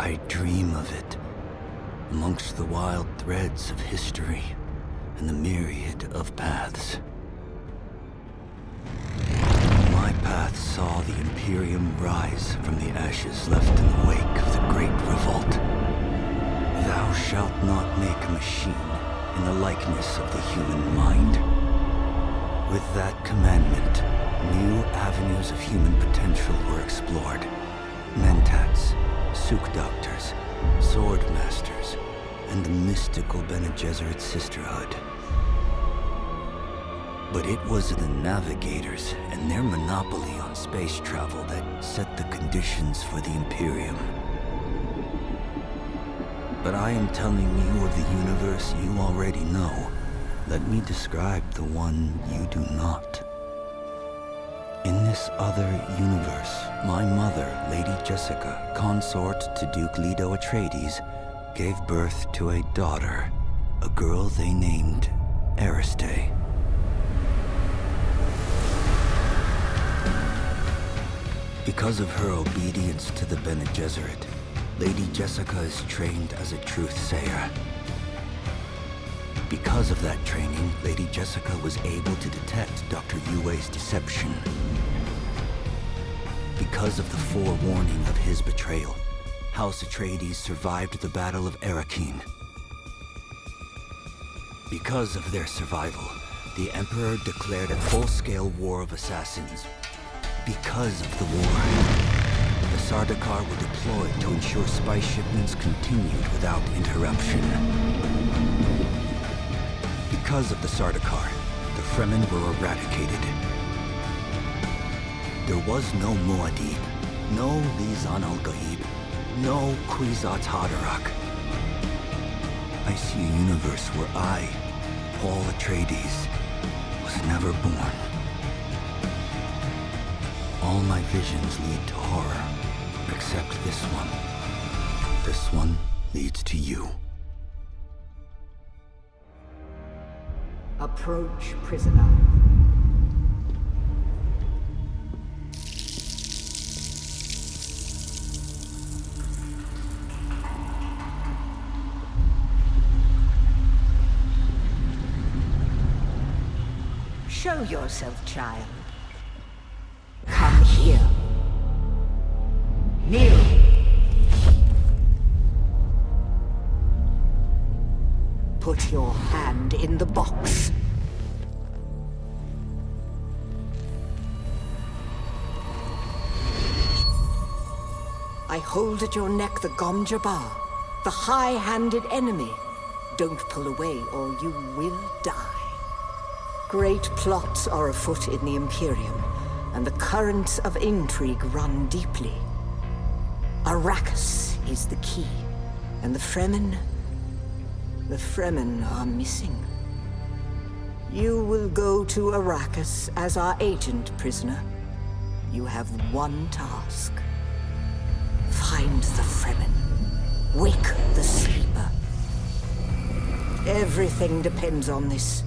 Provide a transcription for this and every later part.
I dream of it, amongst the wild threads of history and the myriad of paths. My path saw the Imperium rise from the ashes left in the wake of the Great Revolt. Thou shalt not make a machine in the likeness of the human mind. With that commandment, new avenues of human potential were explored. Mentats, Suk Doctors, Sword Masters, and the mystical Bene Gesserit Sisterhood. But it was the Navigators and their monopoly on space travel that set the conditions for the Imperium. But I am telling you of the universe you already know. Let me describe the one you do not. In this other universe, my mother, Lady Jessica, consort to Duke Leto Atreides, gave birth to a daughter, a girl they named Ariste. Because of her obedience to the Bene Gesserit, Lady Jessica is trained as a truth-sayer. Because of that training, Lady Jessica was able to detect Dr. Yue's deception. Because of the forewarning of his betrayal, House Atreides survived the Battle of Arrakeen. Because of their survival, the Emperor declared a full-scale war of assassins. Because of the war, the Sardaukar were deployed to ensure spice shipments continued without interruption. Because of the Sardaukar, the Fremen were eradicated. There was no Muad'Dib, no Lisan al-Gaib, no Kwisatz Haderach. I see a universe where I, Paul Atreides, was never born. All my visions lead to horror, except this one. This one leads to you. Approach, prisoner. Show yourself, child. Come here. Kneel. Put your hand in the box. I hold at your neck the Gom Jabbar, the high-handed enemy. Don't pull away or you will die. Great plots are afoot in the Imperium, and the currents of intrigue run deeply. Arrakis is the key, and the Fremen are missing. You will go to Arrakis as our agent, prisoner. You have one task. Find the Fremen. Wake the sleeper. Everything depends on this.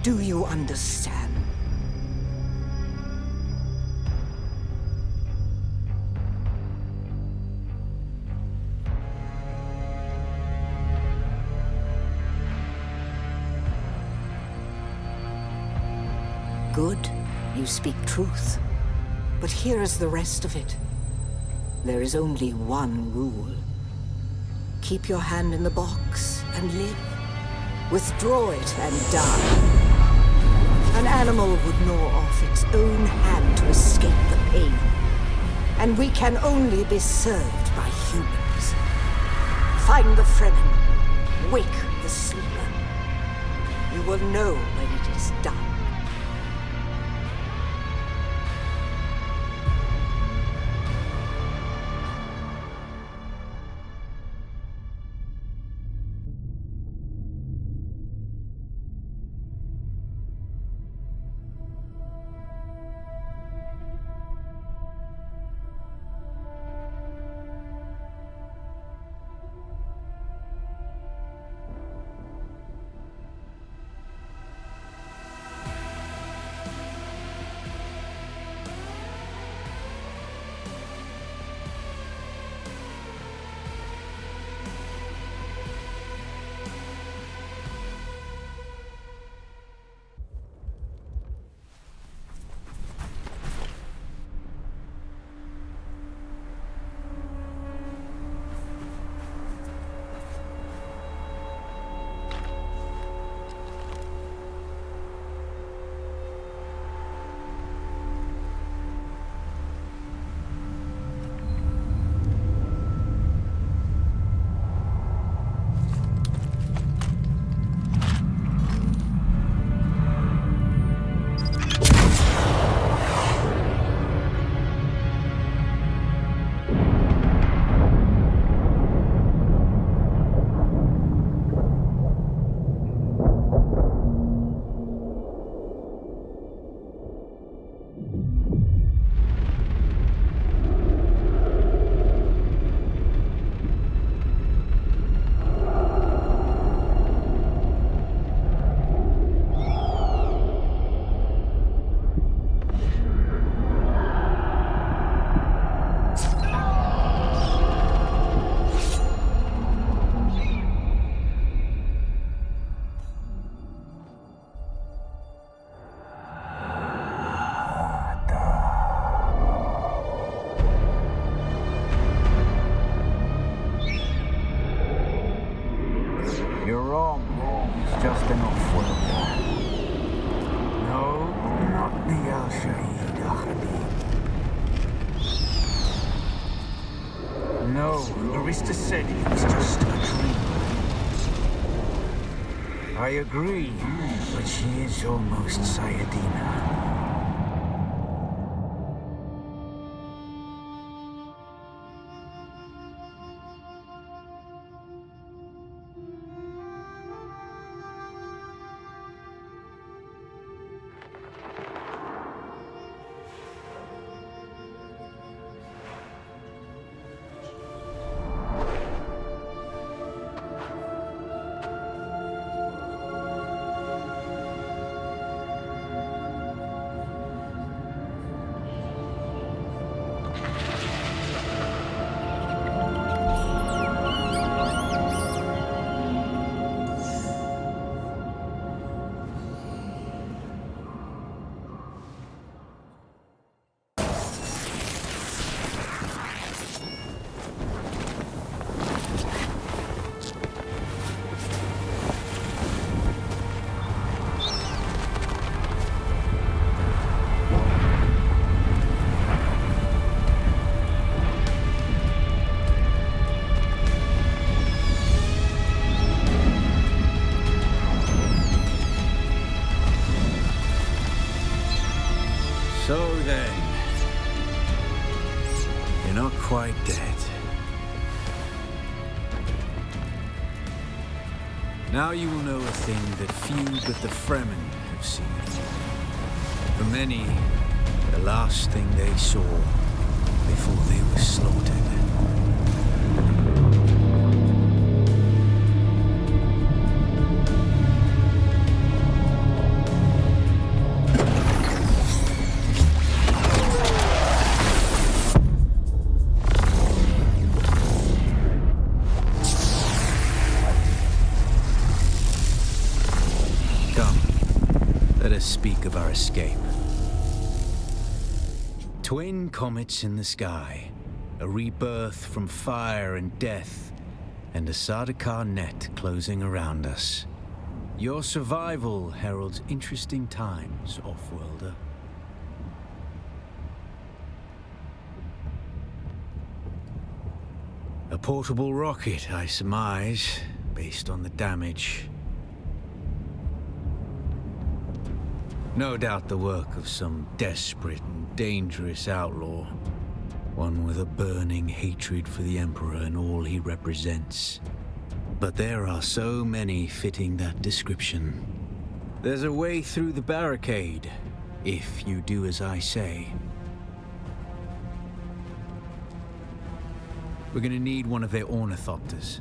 Do you understand? Good, you speak truth. But here is the rest of it. There is only one rule. Keep your hand in the box and live. Withdraw it and die. An animal would gnaw off its own hand to escape the pain. And we can only be served by humans. Find the Fremen. Wake the sleeper. You will know when it is done. just an off-worlder. No, not the Al-Shaheed Ahadi. No, Arista said he was just a dream. I agree, but she is almost Sayadina. So then, you're not quite dead. Now you will know a thing that few but the Fremen have seen. For many, the last thing they saw before they were slaughtered. Let us speak of our escape. Twin comets in the sky, a rebirth from fire and death, and a Sardaukar net closing around us. Your survival heralds interesting times, Offworlder. A portable rocket, I surmise, based on the damage. No doubt the work of some desperate and dangerous outlaw. One with a burning hatred for the Emperor and all he represents. But there are so many fitting that description. There's a way through the barricade, if you do as I say. We're gonna need one of their ornithopters.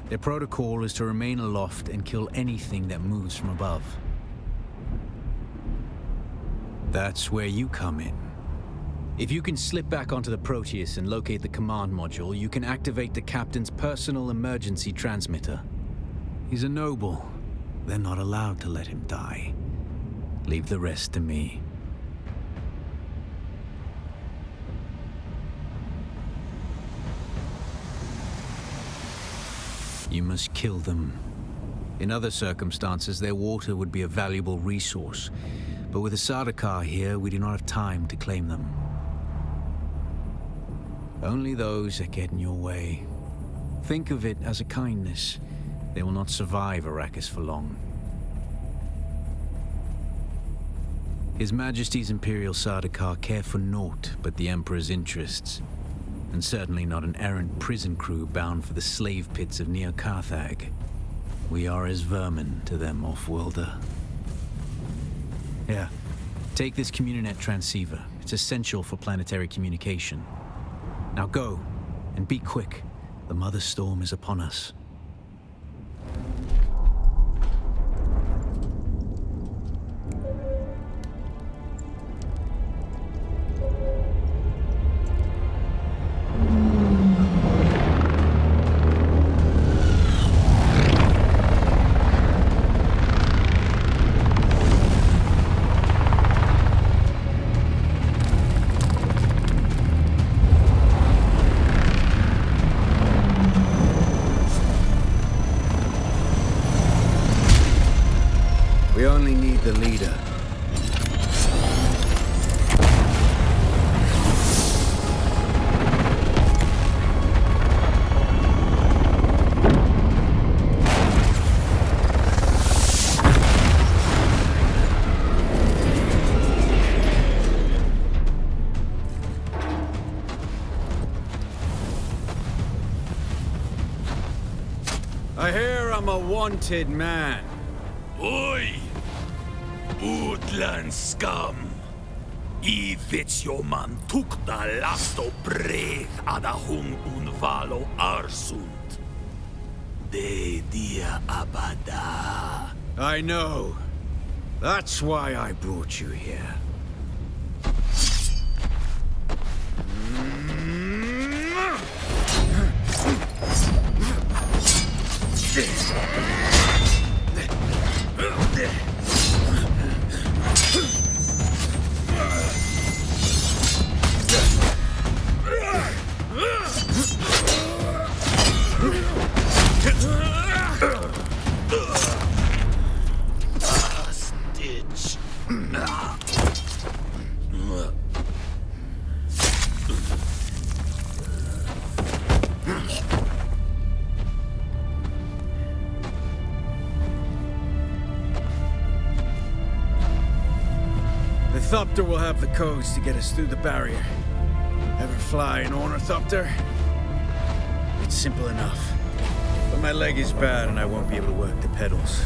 Their protocol is to remain aloft and kill anything that moves from above. That's where you come in. If you can slip back onto the Proteus and locate the command module, you can activate the captain's personal emergency transmitter. He's a noble. They're not allowed to let him die. Leave the rest to me. You must kill them. In other circumstances, their water would be a valuable resource. But with the Sardaukar here, we do not have time to claim them. Only those that get in your way. Think of it as a kindness. They will not survive Arrakis for long. His Majesty's Imperial Sardaukar care for naught but the Emperor's interests. And certainly not an errant prison crew bound for the slave pits of Neo Carthag. We are as vermin to them, Offworlder. Here, take this Communinet transceiver. It's essential for planetary communication. Now go, and be quick. The Mother Storm is upon us. I hear I'm a wanted man. Oi! Woodland scum! I vits jo man tukta lasto breath ada hung unvalo arsund. De dia abada. I know. That's why I brought you here. Stitch. The Thopter will have the codes to get us through the barrier. Ever fly an ornithopter? It's simple enough. But my leg is bad and I won't be able to work the pedals.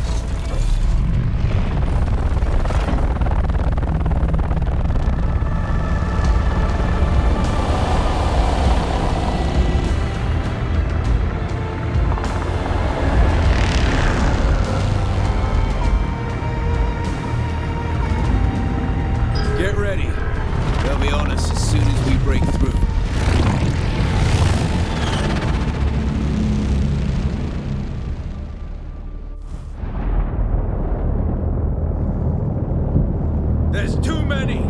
Get ready. They'll be on us as soon as we break through. There's too many!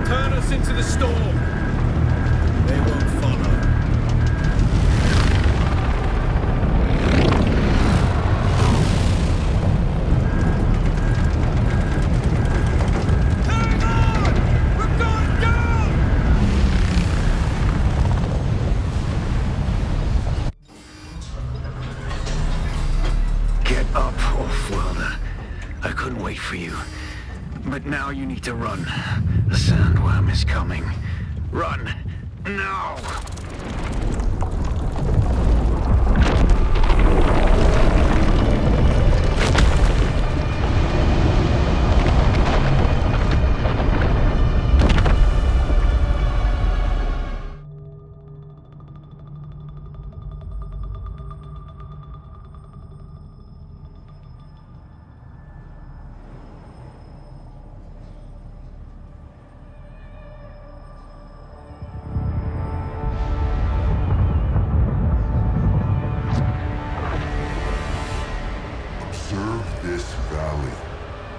Turn us into the storm! They won't follow. Hang on! We're going down! Get up, Off-Worlder. I couldn't wait for you. But now you need to run. The sandworm is coming. Run! Now! Observe this valley,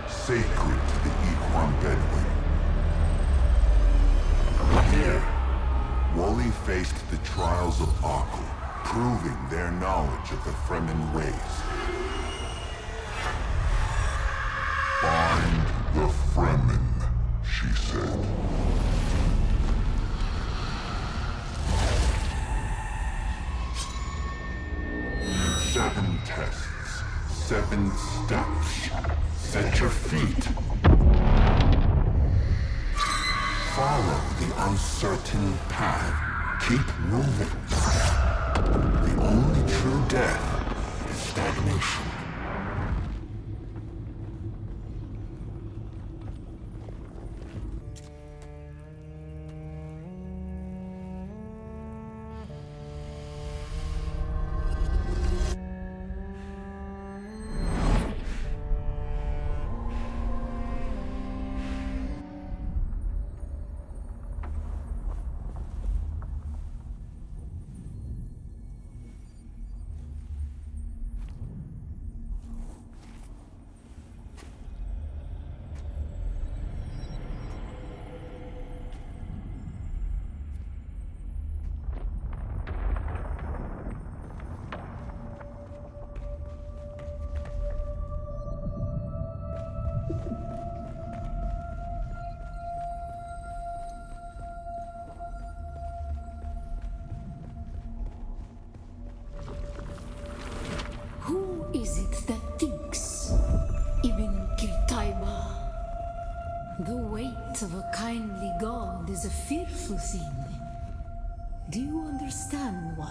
sacred to the Equan Bedouin. Here, Wally faced the trials of Akku, proving their knowledge of the Fremen ways. Find the Fremen, she said. Seven tests, 7 steps. Set your feet. Follow the uncertain path. Keep moving. The only true death is stagnation. Who is it that thinks? Ibn Kirtaiba. The weight of a kindly god is a fearful thing. Do you understand, Wally?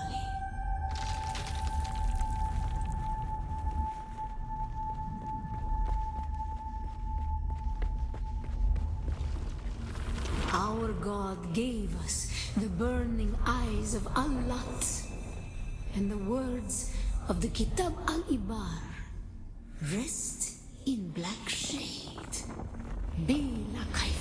eyes of Allat and the words of the Kitab al-Ibar rest in black shade. Bila Kaif.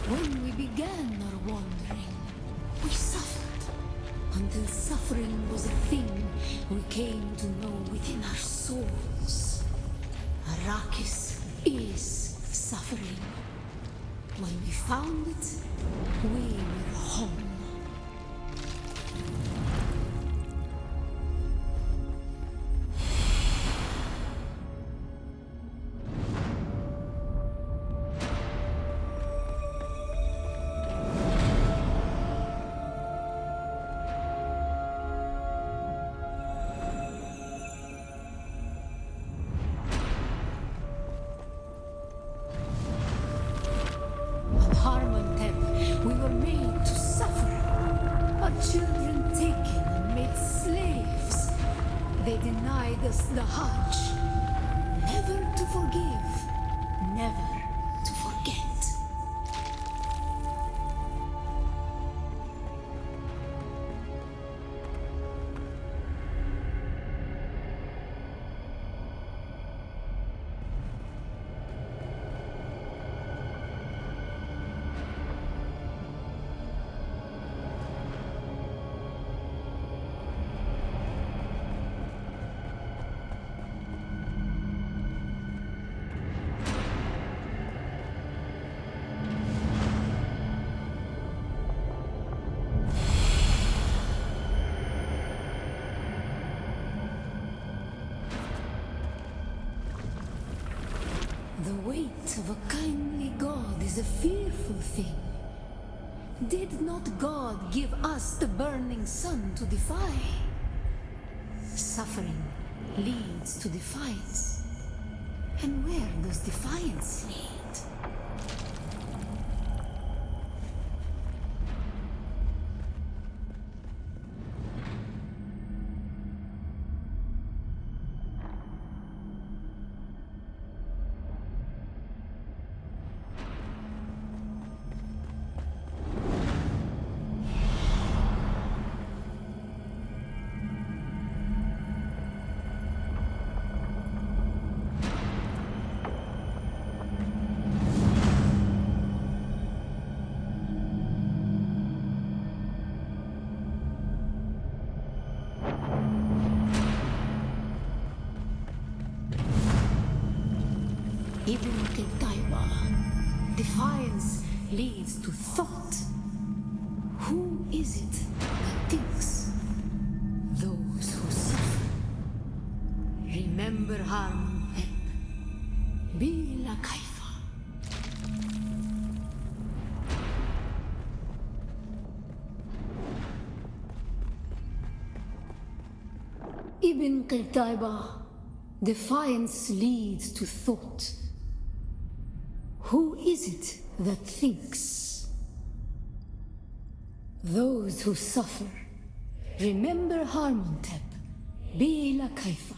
When we began our wandering, we suffered until suffering was a thing we came to know within our souls. Arrakis is suffering. When we found it, we were home. On Harmontep, we were made to suffer. Our children taken and made slaves. They denied us the Hajj. Never to forgive, never to forget. The weight of a kindly God is a fearful thing. Did not God give us the burning sun to defy? Suffering leads to defiance. And where does defiance lead? Ibn Qutayba. Defiance leads to thought. Who is it that thinks? Those who suffer. Remember Harmontep. Bila Kaifa. Ibn Qutayba. Defiance leads to thought. Who is it that thinks? Those who suffer. Remember Harmontep. Bila Kaifa.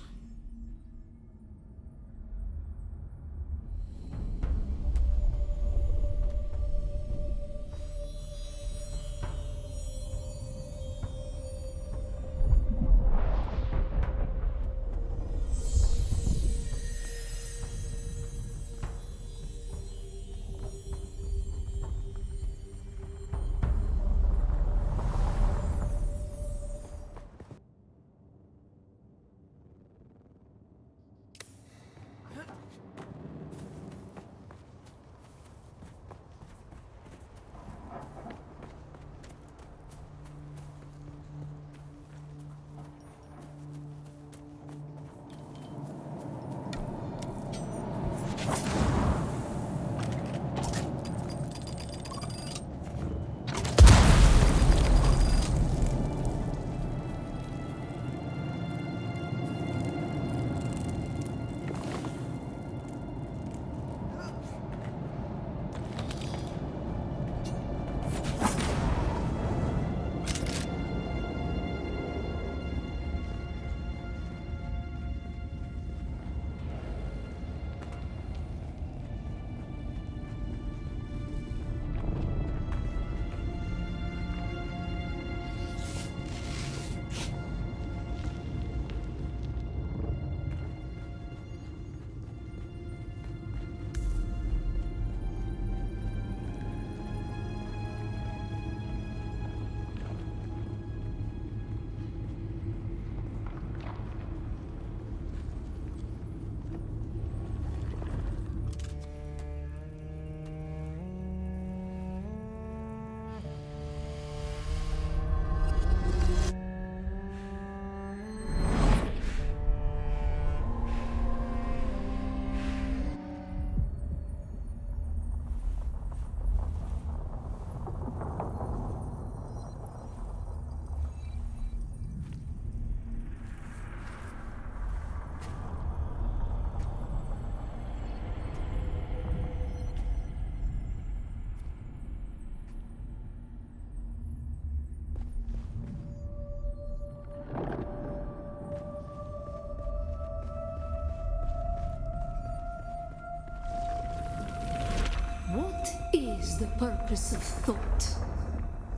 is the purpose of thought?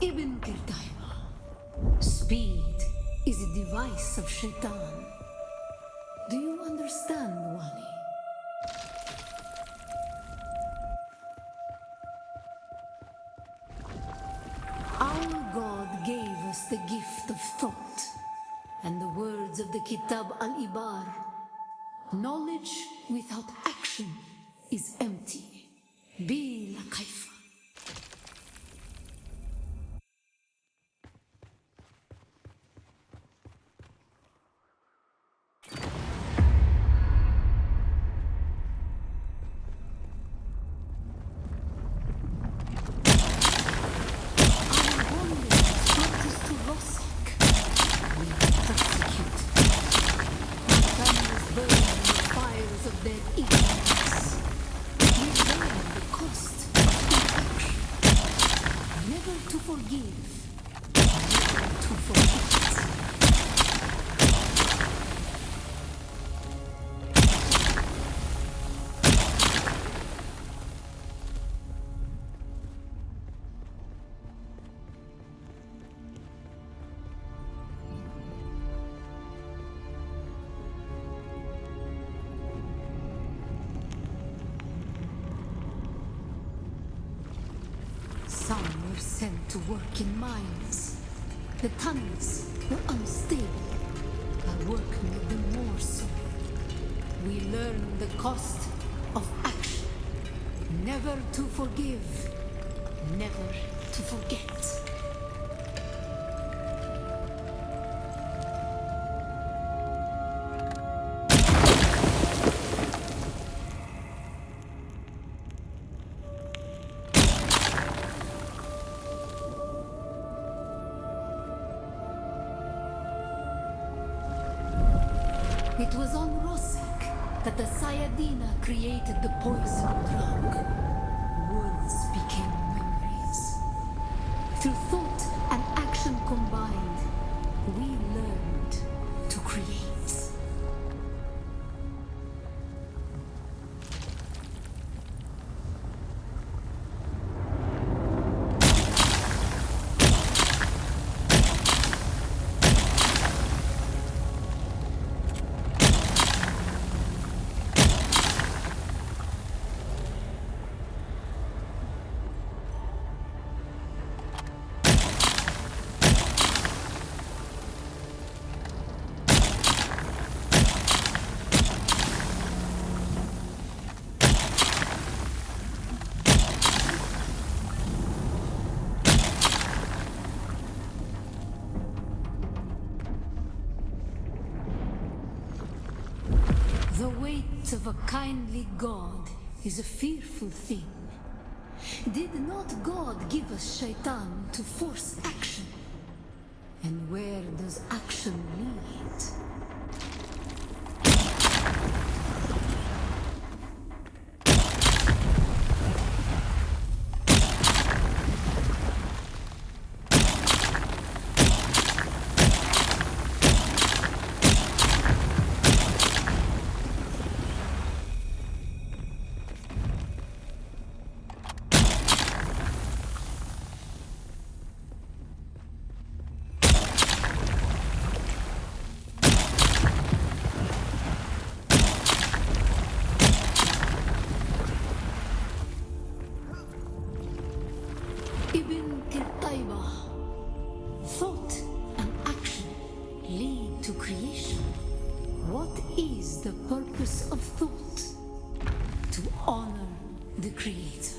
Ibn Kirtaiba. Speed is a device of Shaitan. Do you understand, Wali? Our God gave us the gift of thought, and the words of the Kitab al-Ibar. Knowledge without action is empty. Bila kaifa. Some were sent to work in mines. The tunnels were unstable. Our work made them more so. We learned the cost of action. Never to forgive, never to forget. It was on Rosek that the Sayadina created the poison drug. Words became memories. Through thought and action combined, we learned to create. The weight of a kindly God is a fearful thing. Did not God give us Shaitan to force action? And where does action lead? Ibn Kirtaiba. Thought and action lead to creation. What is the purpose of thought? To honor the Creator.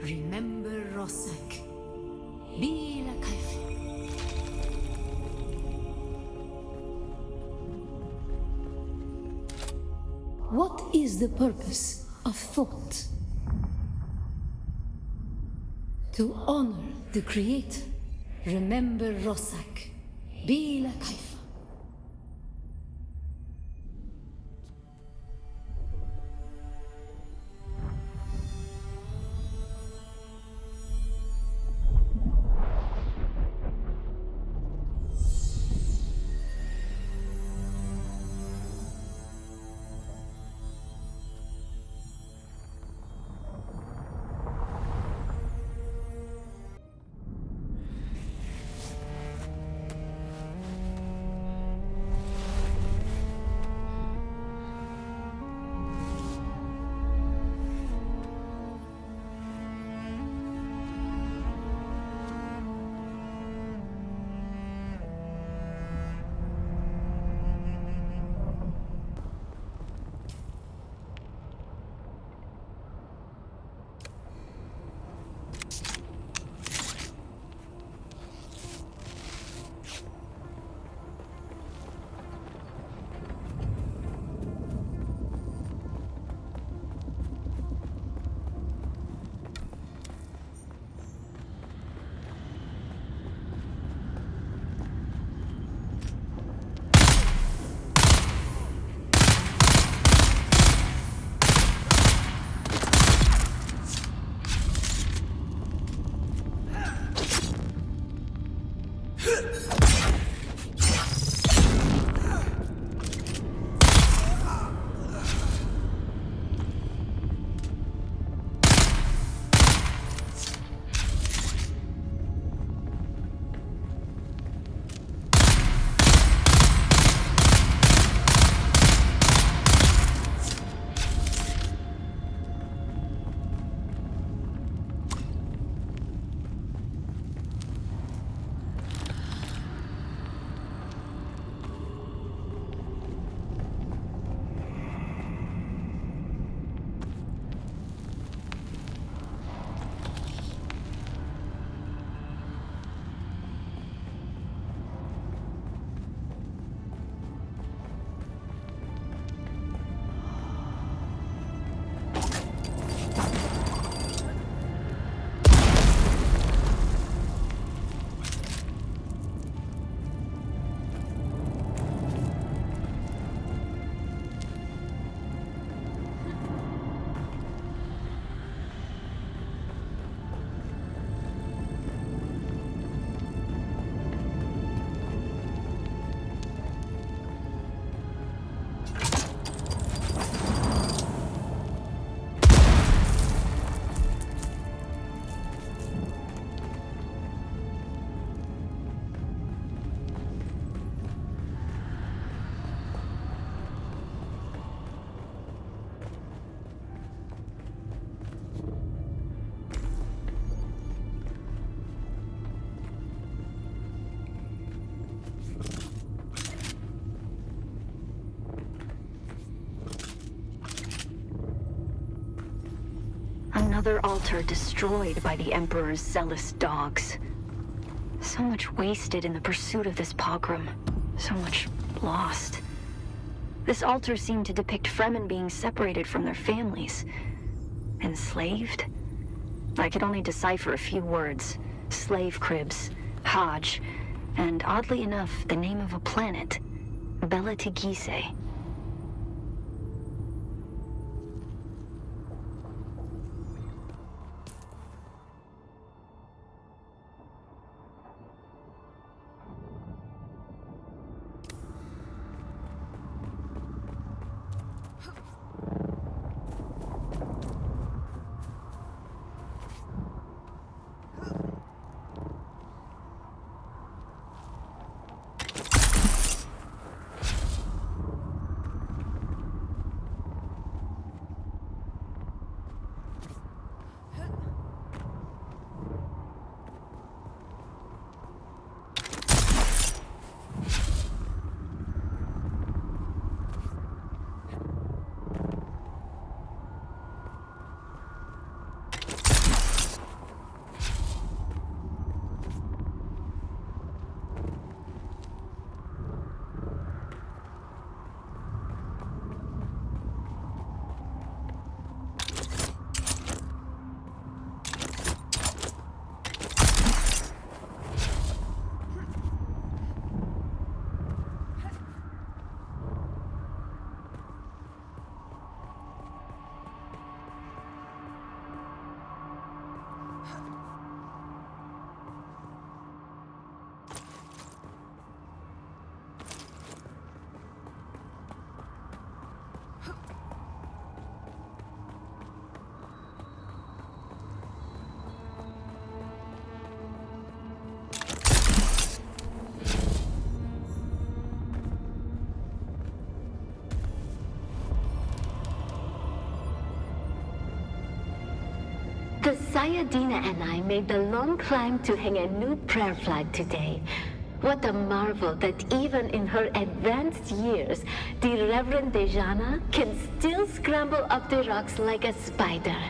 Remember Rosek. Bila kaifa. What is the purpose of thought? To honor the Creator. Remember Rosek. Bila kaifa. Another altar destroyed by the Emperor's zealous dogs. So much wasted in the pursuit of this pogrom. So much lost. This altar seemed to depict Fremen being separated from their families. Enslaved? I could only decipher a few words. Slave cribs, Hajj, and oddly enough, the name of a planet. Bela Tigise. The Sayadina and I made the long climb to hang a new prayer flag today. What a marvel that even in her advanced years, the Reverend Dejana can still scramble up the rocks like a spider.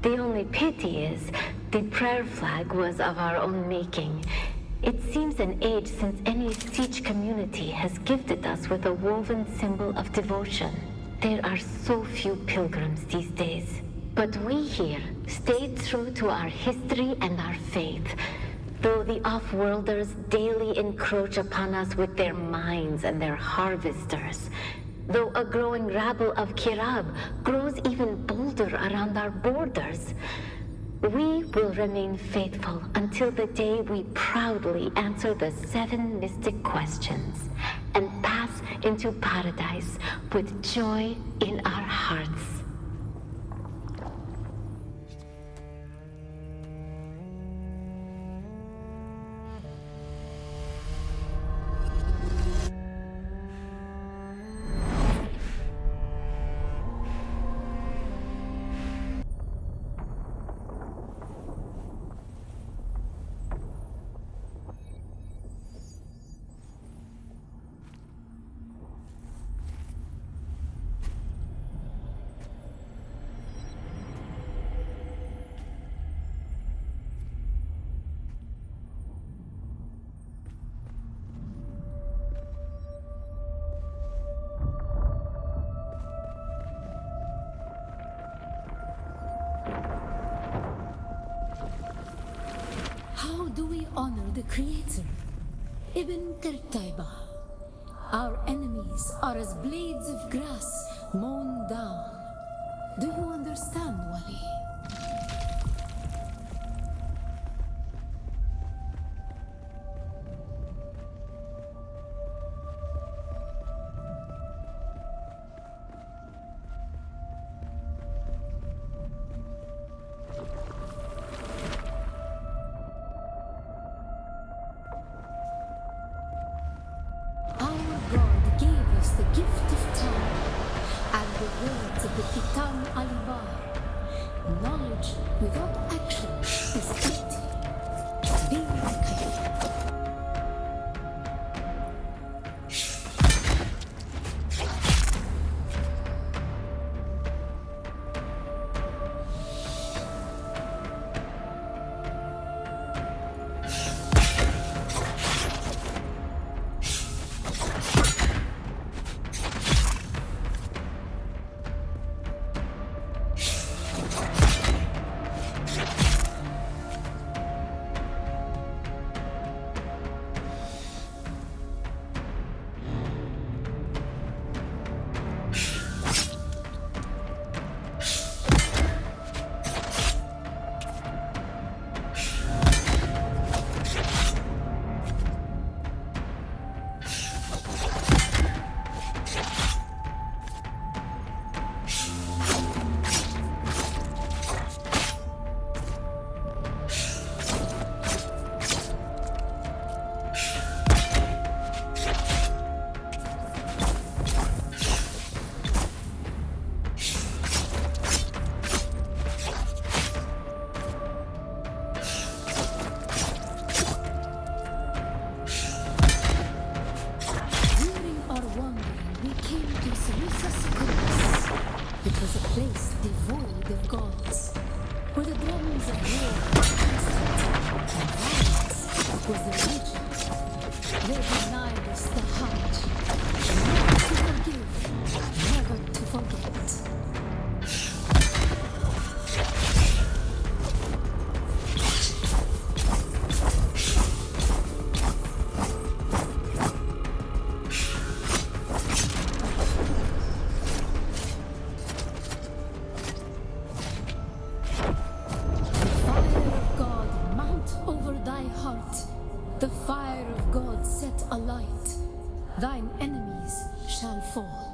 The only pity is, the prayer flag was of our own making. It seems an age since any Siege community has gifted us with a woven symbol of devotion. There are so few pilgrims these days. But we here stayed true to our history and our faith, though the off-worlders daily encroach upon us with their mines and their harvesters, though a growing rabble of Kirab grows even bolder around our borders. We will remain faithful until the day we proudly answer the 7 mystic questions and pass into paradise with joy in our hearts. How do we honor the Creator? Ibn Qurtayba. Our enemies are as blades of grass mown down. Do you understand, Wali? The gift of time and the words of the Kitam Alibar. Knowledge without action is empty. Be kind. winds of war were constant, and violence was the nature. They denied us the heart. Never to forgive, never to forget. The fire of God set alight, thine enemies shall fall.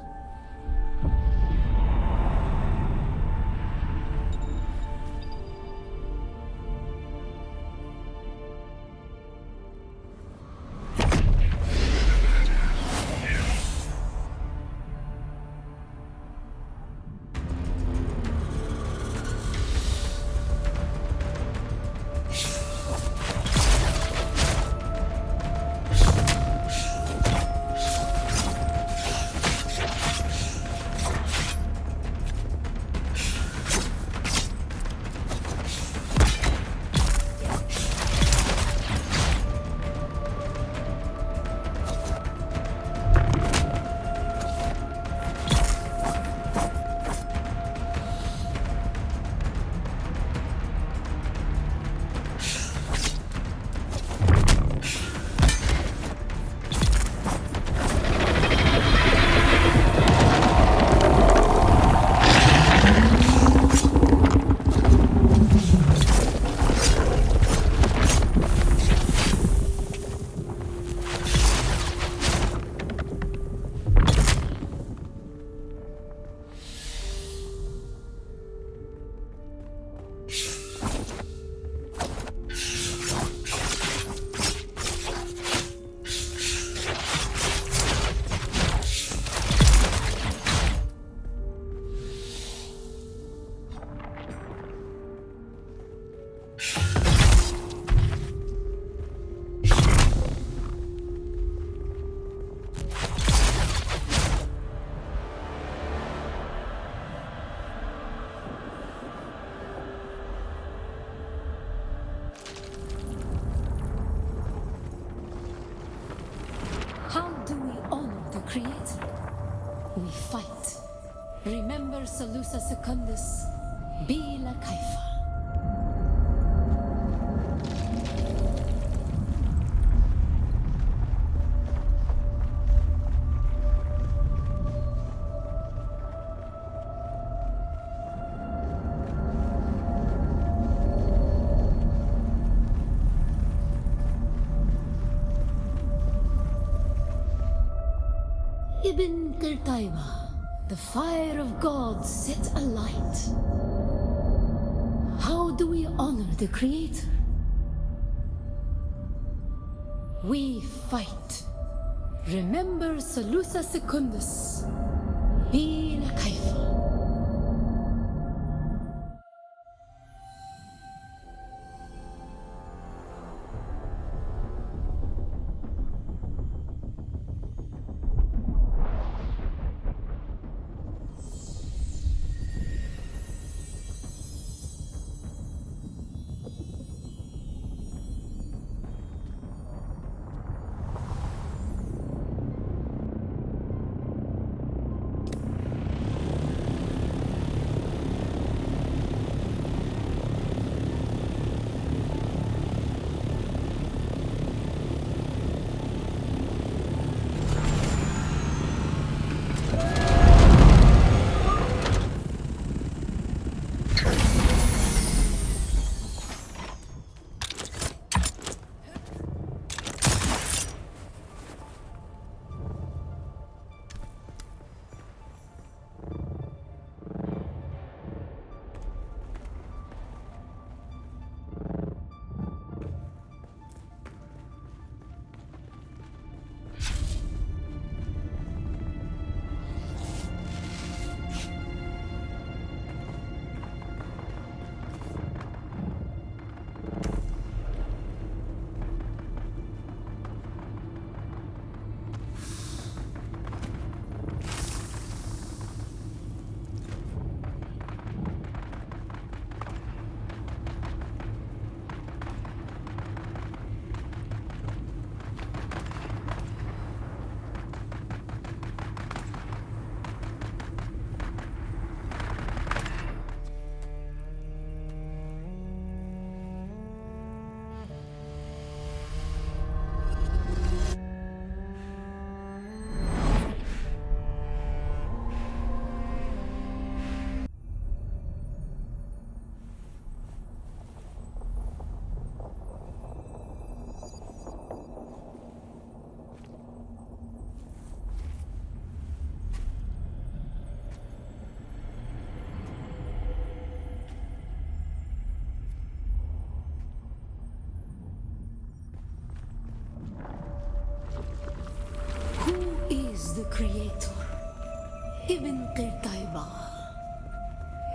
How do we honor the Creator? We fight. Remember Salusa Secundus, Bila Kaifa. Ibn Qurtayba, the fire of God set alight. How do we honor the Creator? We fight. Remember Salusa Secundus, Bila Kaifa. Creator, Ibn Qirtaiba.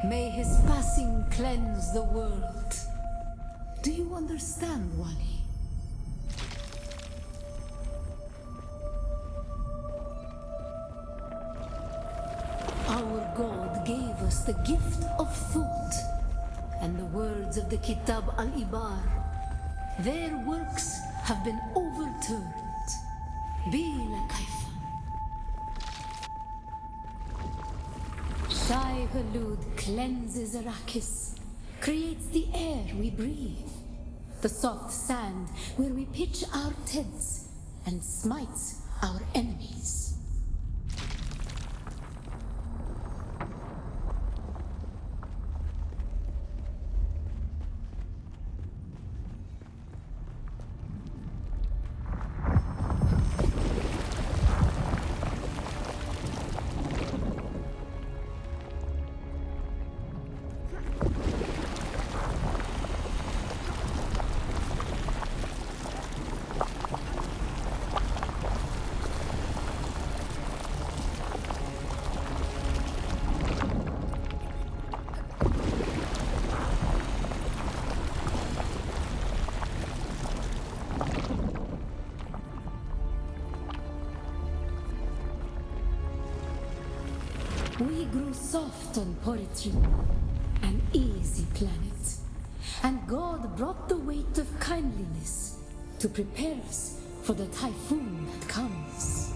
May his passing cleanse the world. Do you understand, Wali? Our God gave us the gift of thought, and the words of the Kitab al-Ibar, their works have been overturned. Bila kaifa. Shai Hulud cleanses Arrakis, creates the air we breathe, the soft sand where we pitch our tents, and smites our enemies. We grew soft on poetry, an easy planet. And God brought the weight of kindliness to prepare us for the typhoon that comes.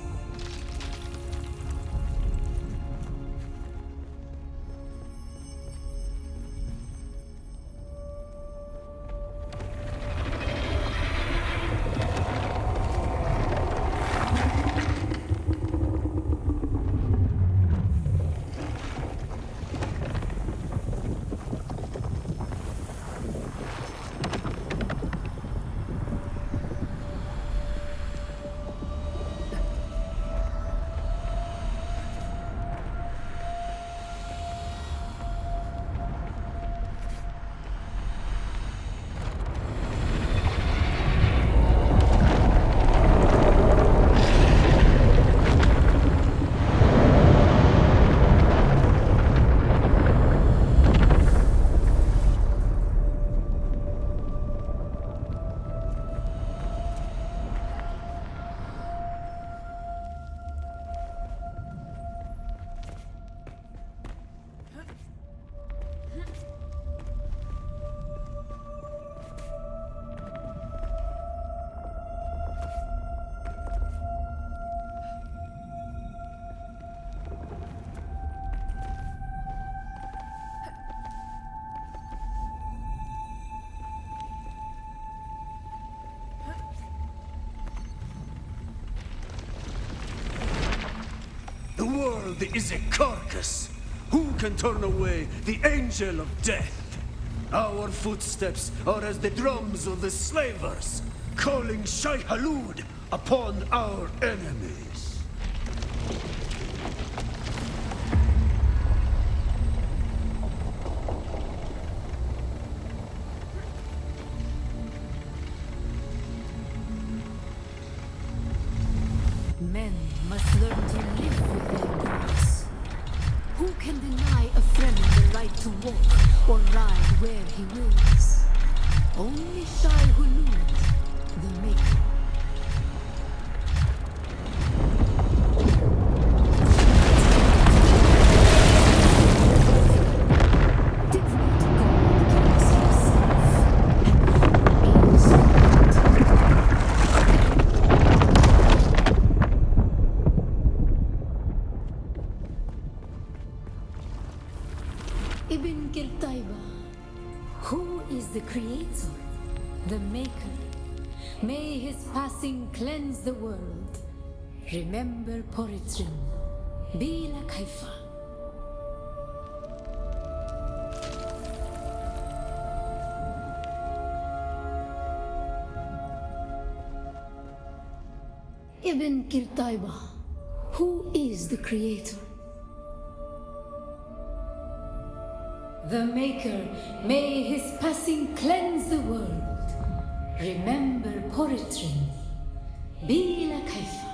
The world is a carcass. Who can turn away the angel of death? Our footsteps are as the drums of the slavers, calling Shai Hulud upon our enemies. Men must learn to live with their gods. Who can deny a friend the right to walk or ride where he wills? Only Shai Hulud, the Maker. Did not God give us himself? And who is God? Ibn Qirtaiba, who is the creator, the maker? May his passing cleanse the world. Remember Poritrin, Bila Kaifa. Ibn Qirtaiba, who is the creator? The Maker, may his passing cleanse the world. Remember Poritrin, Bila Kaifa.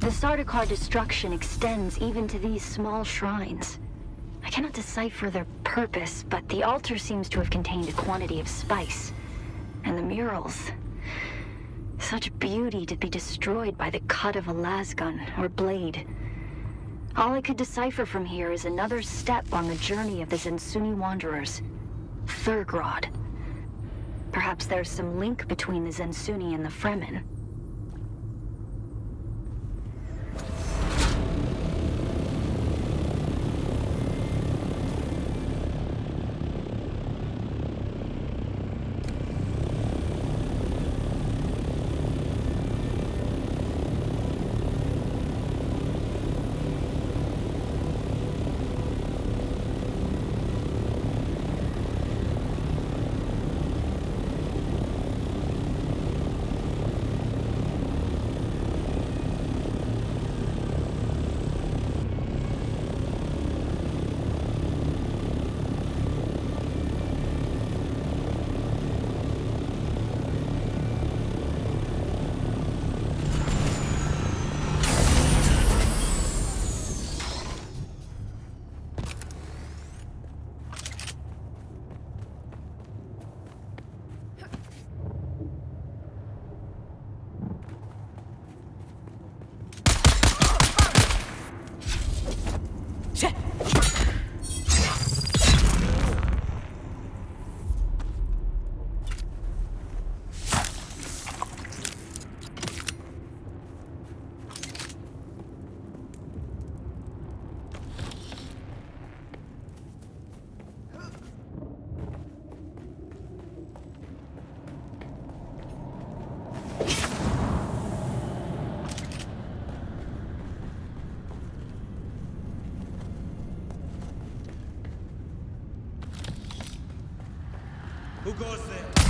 The Sardaukar destruction extends even to these small shrines. I cannot decipher their purpose, but the altar seems to have contained a quantity of spice. And the murals... such beauty to be destroyed by the cut of a lasgun or blade. All I could decipher from here is another step on the journey of the Zensuni Wanderers. Thurgrod. Perhaps there's some link between the Zensuni and the Fremen. Who goes there?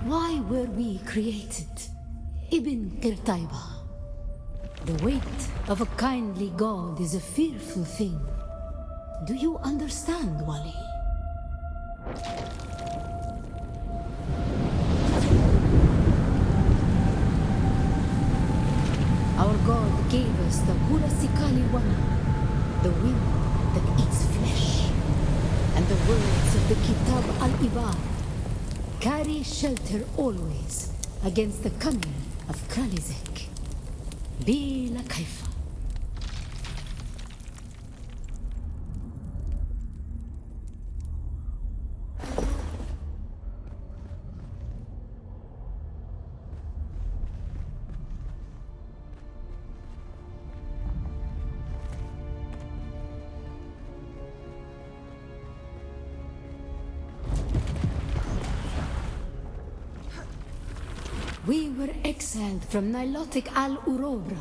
Why were we created? Ibn Qirtaiba. The weight of a kindly god is a fearful thing. Do you understand, Wali? Our god gave us the Hulasikali Wana, the wind that eats flesh, and the words of the Kitab al-Ibar carry shelter always against the cunning of Kralizek. Bila Kaifa. We were exiled from Nilotic al-Urobra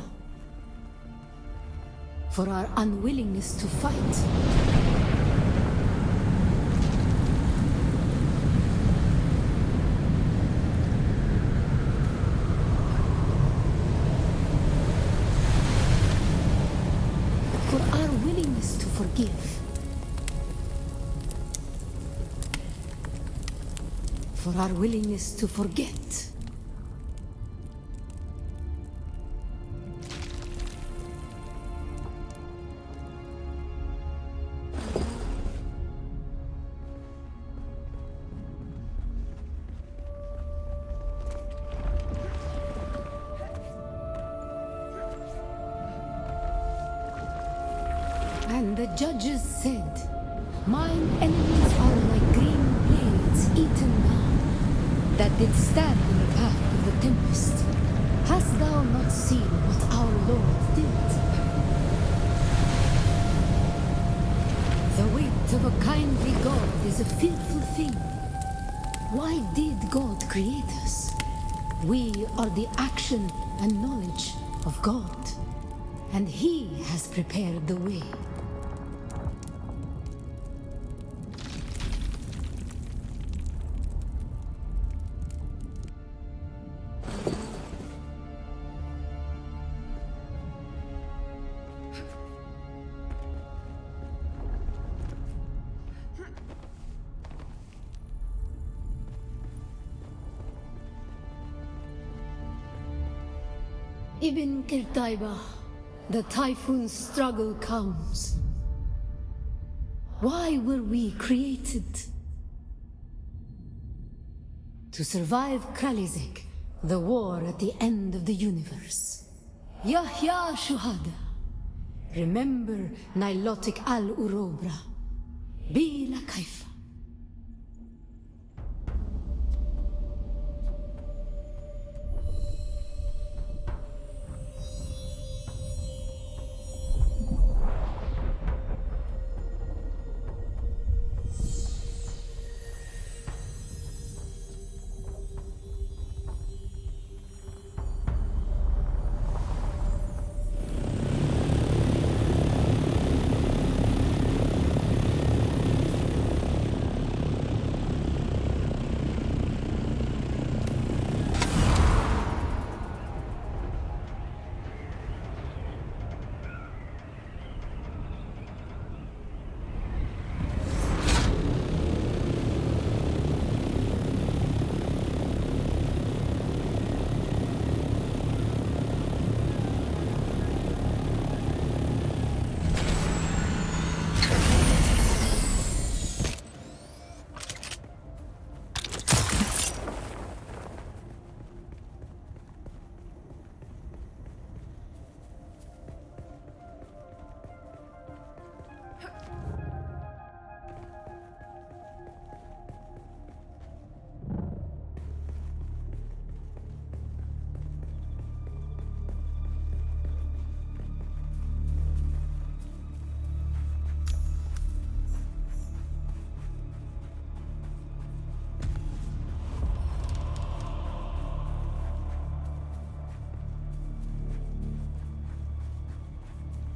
for our unwillingness to fight. For our willingness to forgive. For our willingness to forget. And the judges said, mine enemies are like green blades eaten now, that did stand in the path of the tempest. Hast thou not seen what our Lord did? The weight of a kindly God is a fearful thing. Why did God create us? We are the action and knowledge of God, and He has prepared the way. Ibn Kirtaiba, the typhoon's struggle comes. Why were we created? To survive Kralizek, the war at the end of the universe. Yahya Shuhada, remember Nilotic al-Urobra. Bila Kaifa.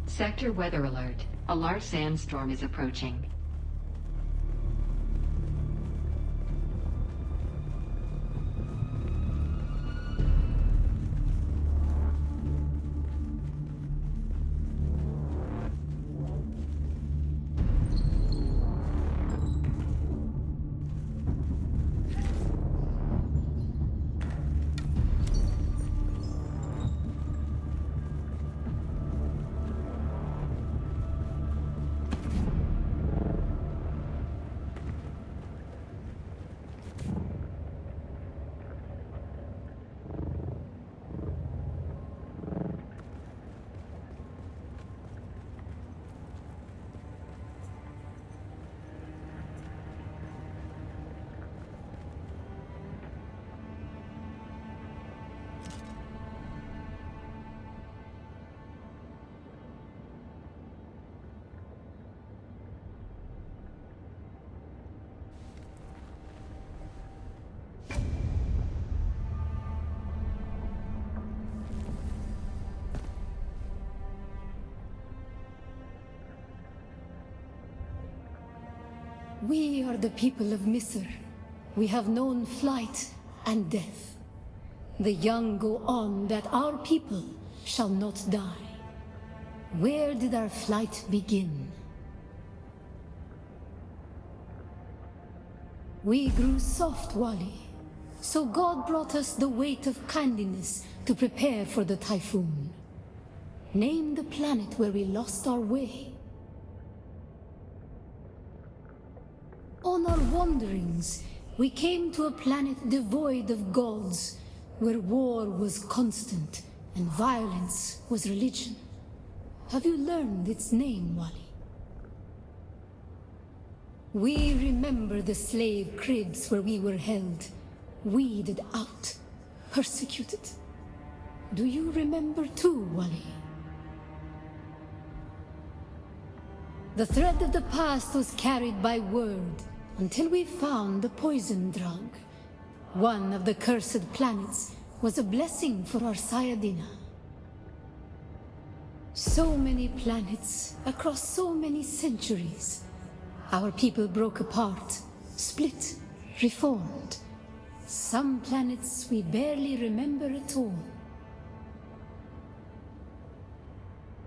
Sector weather alert. A large sandstorm is approaching. We are the people of Misr. We have known flight and death. The young go on that our people shall not die. Where did our flight begin? We grew soft, Wali. So God brought us the weight of kindliness to prepare for the typhoon. Name the planet where we lost our way. On our wanderings, we came to a planet devoid of gods, where war was constant and violence was religion. Have you learned its name, Wali? We remember the slave cribs where we were held, weeded out, persecuted. Do you remember too, Wali? The thread of the past was carried by word until we found the poison drug. One of the cursed planets was a blessing for our Sayadina. So many planets across so many centuries. Our people broke apart, split, reformed. Some planets we barely remember at all.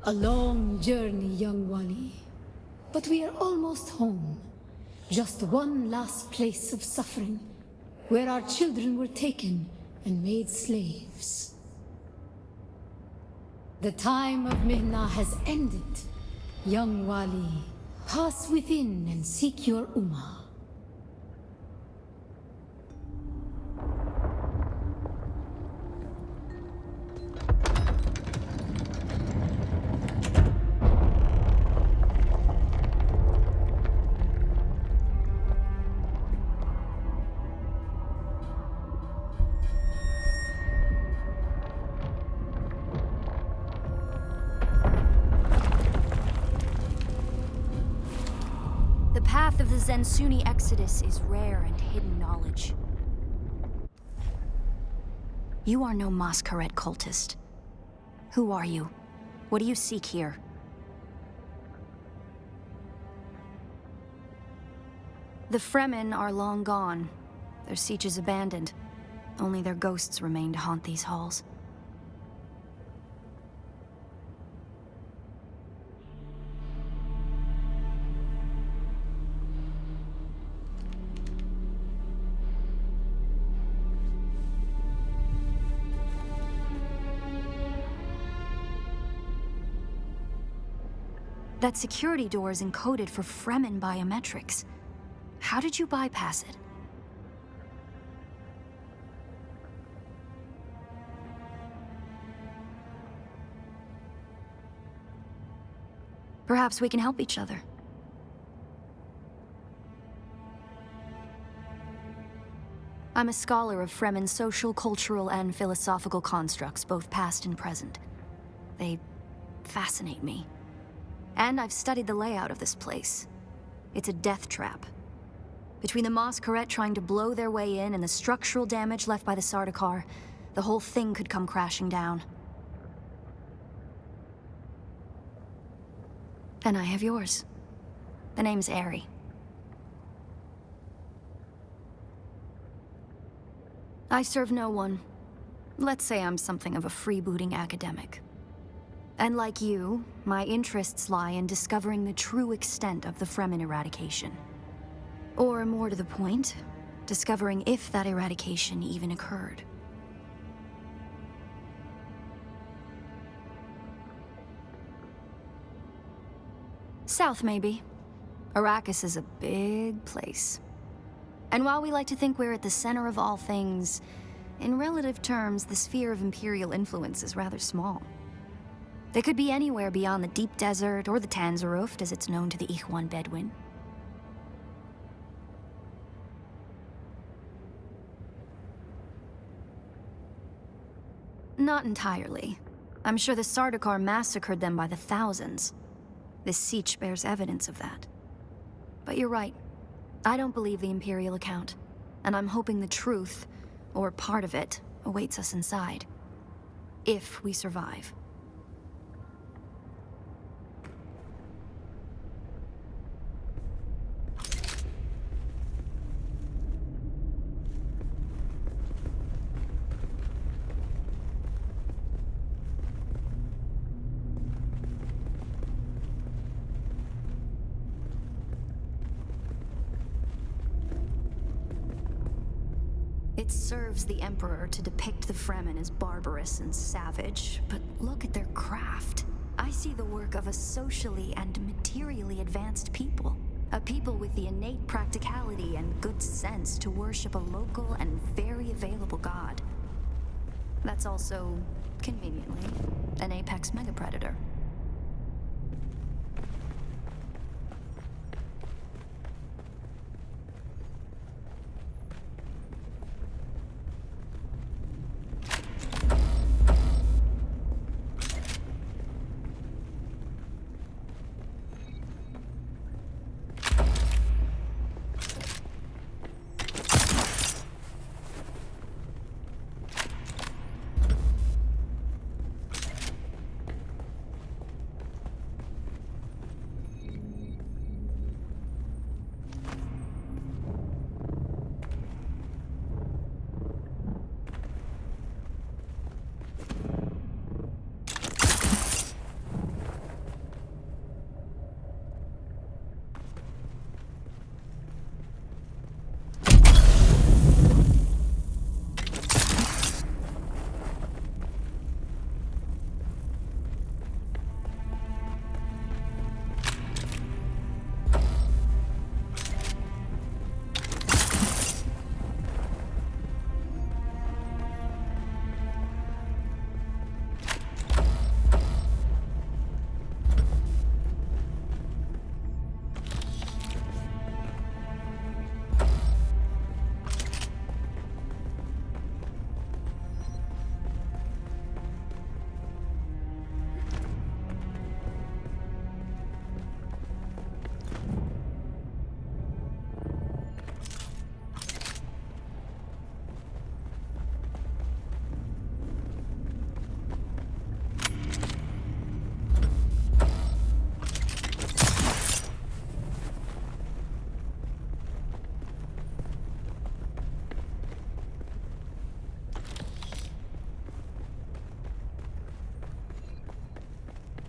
A long journey, young Wali. But we are almost home. Just one last place of suffering, where our children were taken and made slaves. The time of Mihna has ended. Young Wali, pass within and seek your Ummah. The path of the Zensuni Exodus is rare and hidden knowledge. You are no Masquerade cultist. Who are you? What do you seek here? The Fremen are long gone. Their siege is abandoned. Only their ghosts remain to haunt these halls. That security door is encoded for Fremen biometrics. How did you bypass it? Perhaps we can help each other. I'm a scholar of Fremen social, cultural, and philosophical constructs, both past and present. They fascinate me. And I've studied the layout of this place. It's a death trap. Between the Masquerade trying to blow their way in and the structural damage left by the Sardaukar, the whole thing could come crashing down. And I have yours. The name's Ari. I serve no one. Let's say I'm something of a freebooting academic. And like you, my interests lie in discovering the true extent of the Fremen eradication. Or more to the point, discovering if that eradication even occurred. South, maybe. Arrakis is a big place. And while we like to think we're at the center of all things, in relative terms, the sphere of Imperial influence is rather small. They could be anywhere beyond the deep desert or the Tanzaruft, as it's known to the Ikhwan Bedouin. Not entirely. I'm sure the Sardaukar massacred them by the thousands. This siege bears evidence of that. But you're right. I don't believe the Imperial account, and I'm hoping the truth, or part of it, awaits us inside. If we survive. It serves the Emperor to depict the Fremen as barbarous and savage, but look at their craft. I see the work of a socially and materially advanced people. A people with the innate practicality and good sense to worship a local and very available god. That's also, conveniently, an apex megapredator.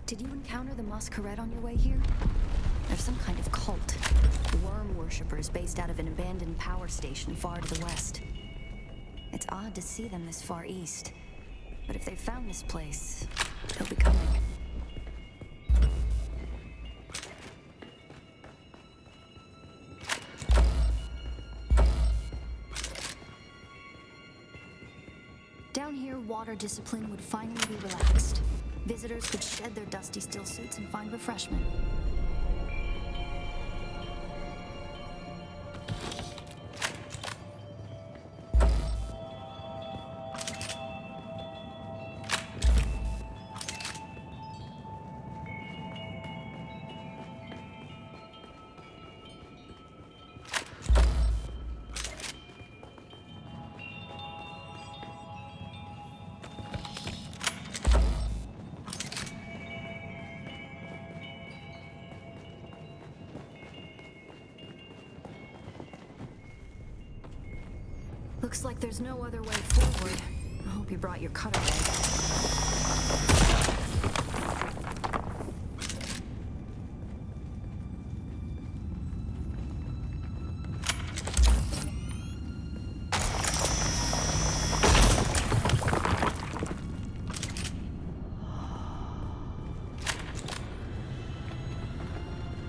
Did you encounter the Masquerade on your way here? They're some kind of cult. Worm worshippers based out of an abandoned power station far to the west. It's odd to see them this far east. But if they've found this place, they'll be coming. Down here, water discipline would finally be relaxed. Visitors could shed their dusty still suits and find refreshment. Looks like there's no other way forward. I hope you brought your cutter bag.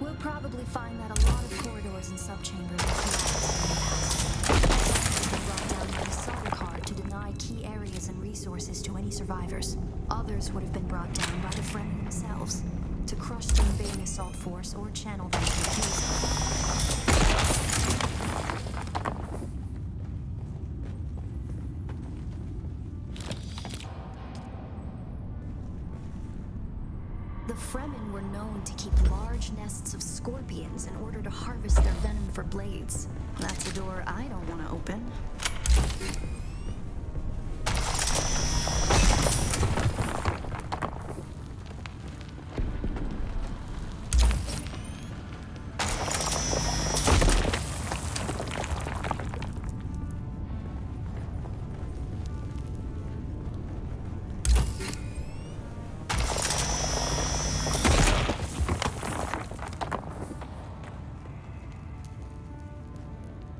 We'll probably find that a lot of corridors and subchambers are to deny key areas and resources to any survivors. Others would have been brought down by the Fremen themselves, to crush the invading assault force or channel them to The Fremen were known to keep large nests of scorpions in order to harvest their venom for blades. That's a door I don't want to open.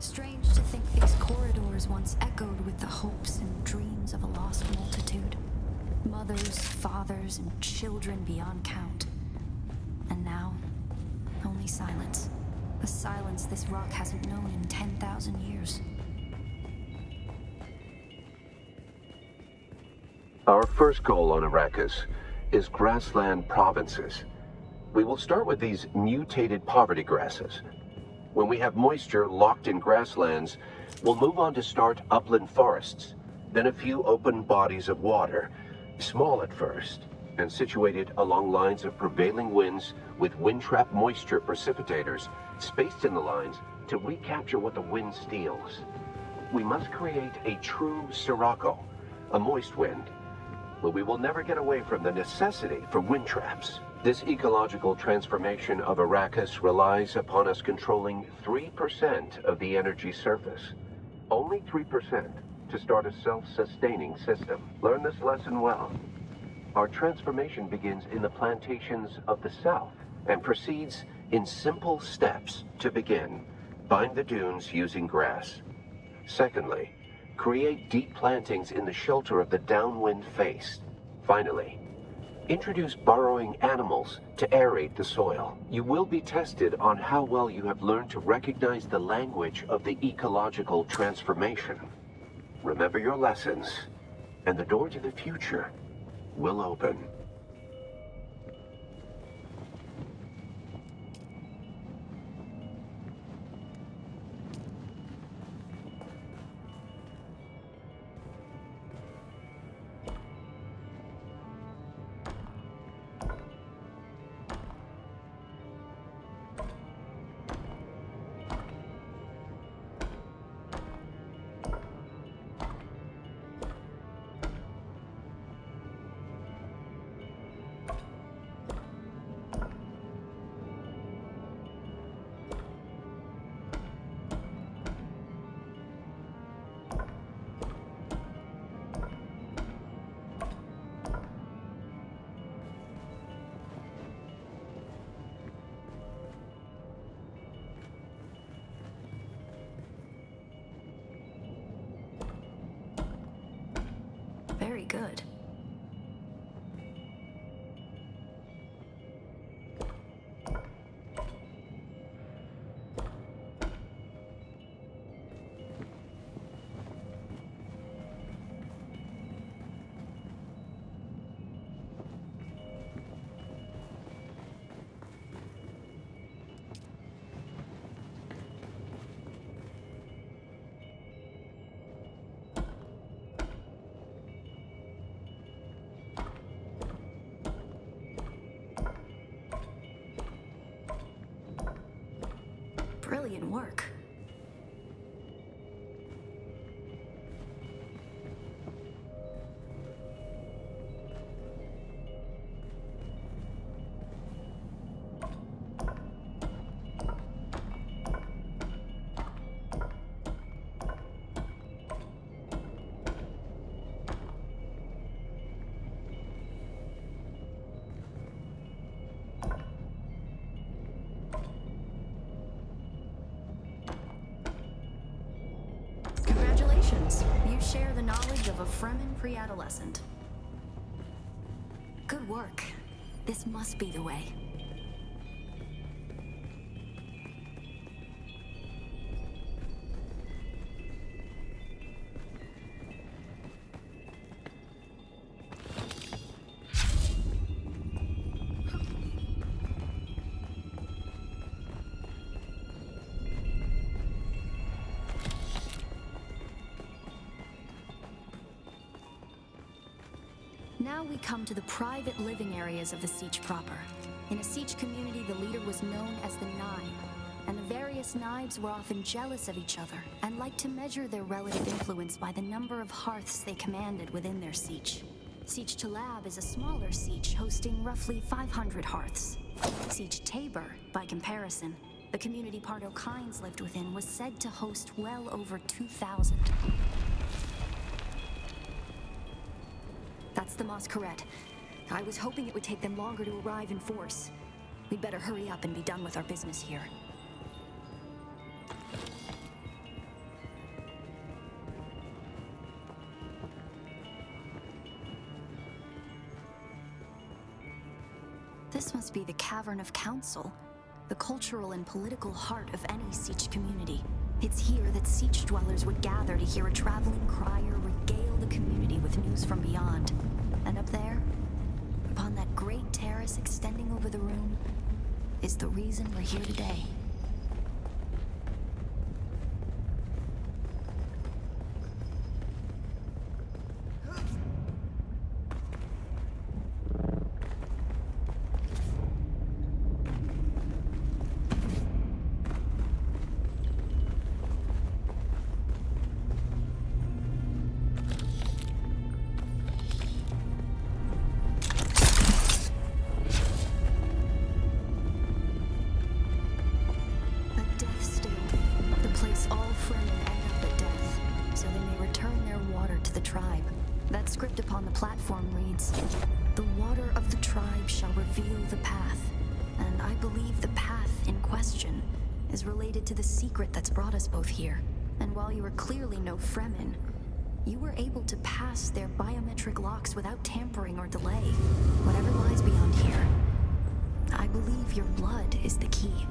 Strange to think these corridors once echoed with the hopes and dreams of a lost multitude. Mothers, fathers, and children beyond count. And now, only silence. A silence this rock hasn't known in 10,000 years. Our first goal on Arrakis is grassland provinces. We will start with these mutated poverty grasses. When we have moisture locked in grasslands, we'll move on to start upland forests, then a few open bodies of water, small at first, and situated along lines of prevailing winds with wind-trap moisture precipitators spaced in the lines to recapture what the wind steals. We must create a true sirocco, a moist wind, but we will never get away from the necessity for wind traps. This ecological transformation of Arrakis relies upon us controlling 3% of the energy surface. Only 3% to start a self-sustaining system. Learn this lesson well. Our transformation begins in the plantations of the south and proceeds in simple steps. To begin, bind the dunes using grass. Secondly, create deep plantings in the shelter of the downwind face. Finally, introduce burrowing animals to aerate the soil. You will be tested on how well you have learned to recognize the language of the ecological transformation. Remember your lessons, and the door to the future will open. Very good. Brilliant work. Congratulations. You share the knowledge of a Fremen pre-adolescent. Good work. This must be the way. Now we come to the private living areas of the Siege proper. In a Siege community, the leader was known as the Nine, and the various Knives were often jealous of each other and liked to measure their relative influence by the number of hearths they commanded within their Siege. Siege Talab is a smaller Siege hosting roughly 500 hearths. Siege Tabor, by comparison, the community Pardo Kynes lived within, was said to host well over 2,000. That's the Masquerade. I was hoping it would take them longer to arrive in force. We'd better hurry up and be done with our business here. Tavern of Council, the cultural and political heart of any Siege community. It's here that Siege dwellers would gather to hear a traveling crier regale the community with news from beyond. And up there, upon that great terrace extending over the room, is the reason we're here today. Script upon the platform reads, "The water of the tribe shall reveal the path." And I believe the path in question is related to the secret that's brought us both here. And while you are clearly no Fremen, you were able to pass their biometric locks without tampering or delay. Whatever lies beyond here, I believe your blood is the key.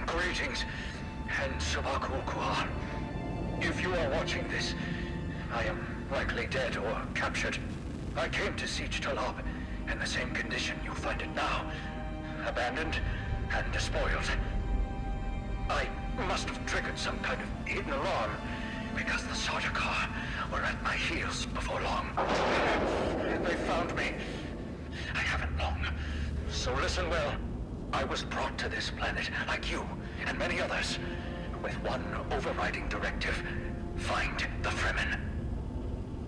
Greetings, and Sabakukua. If you are watching this, I am likely dead or captured. I came to Siege Talab in the same condition you find it now. Abandoned and despoiled. I must have triggered some kind of hidden alarm, because the Sardaukar were at my heels before long. They found me. I haven't long. So listen well. I was brought to this planet, like you and many others, with one overriding directive: find the Fremen.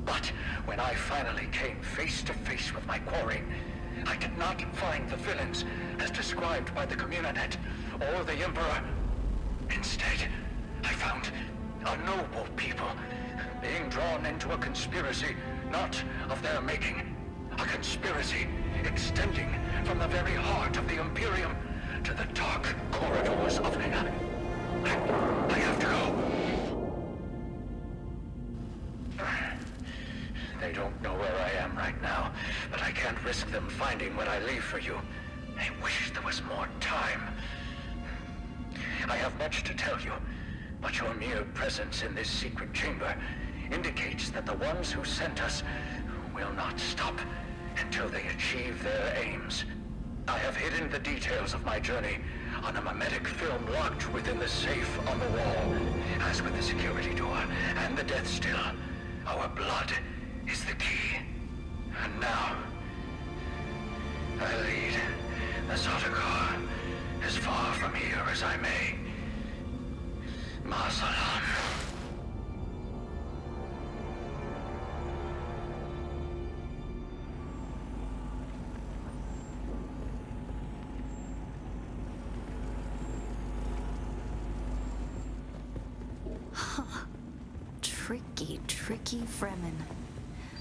But when I finally came face to face with my quarry, I did not find the villains as described by the Communinet or the Emperor. Instead, I found a noble people being drawn into a conspiracy not of their making. A conspiracy extending from the very heart of the Imperium to the dark corridors of... I have to go. They don't know where I am right now, but I can't risk them finding what I leave for you. I wish there was more time. I have much to tell you, but your mere presence in this secret chamber indicates that the ones who sent us will not stop until they achieve their aims. I have hidden the details of my journey on a mimetic film locked within the safe on the wall. As with the security door and the death still, our blood is the key. And now, I lead the Sardaukar as far from here as I may. Ma salam. Tricky Fremen.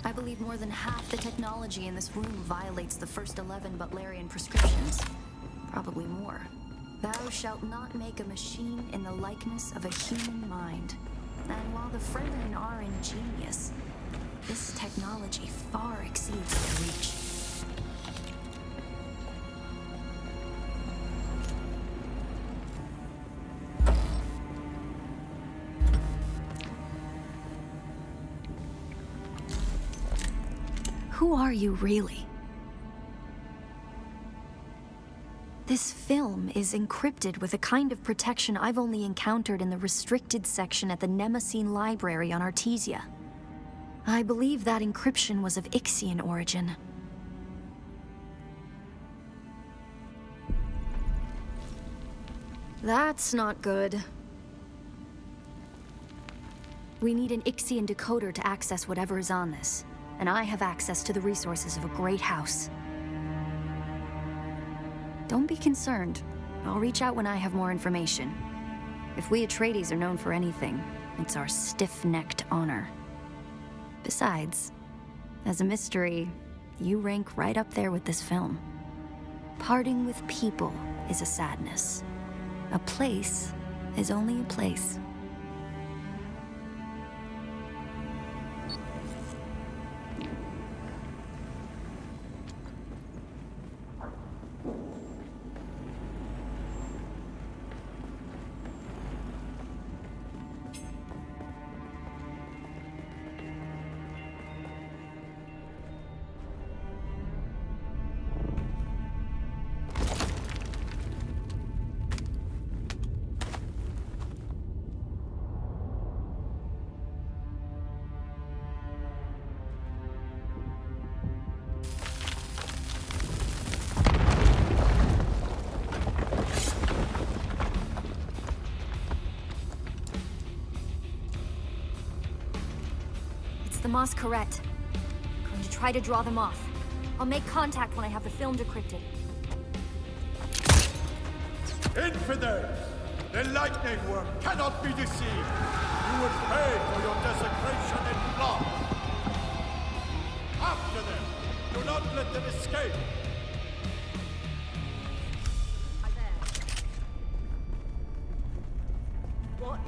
I believe more than half the technology in this room violates the first 11 Butlerian prescriptions. Probably more. Thou shalt not make a machine in the likeness of a human mind. And while the Fremen are ingenious, this technology far exceeds their reach. Who are you really? This film is encrypted with a kind of protection I've only encountered in the restricted section at the Nemesine Library on Artesia. I believe that encryption was of Ixian origin. That's not good. We need an Ixian decoder to access whatever is on this, and I have access to the resources of a great house. Don't be concerned. I'll reach out when I have more information. If we Atreides are known for anything, it's our stiff-necked honor. Besides, as a mystery, you rank right up there with this film. Parting with people is a sadness. A place is only a place. The Masquerette. Going to try to draw them off. I'll make contact when I have the film decrypted. Infidels! The lightning worm cannot be deceived! You would pay for your desecration in blood! After them! Do not let them escape! What?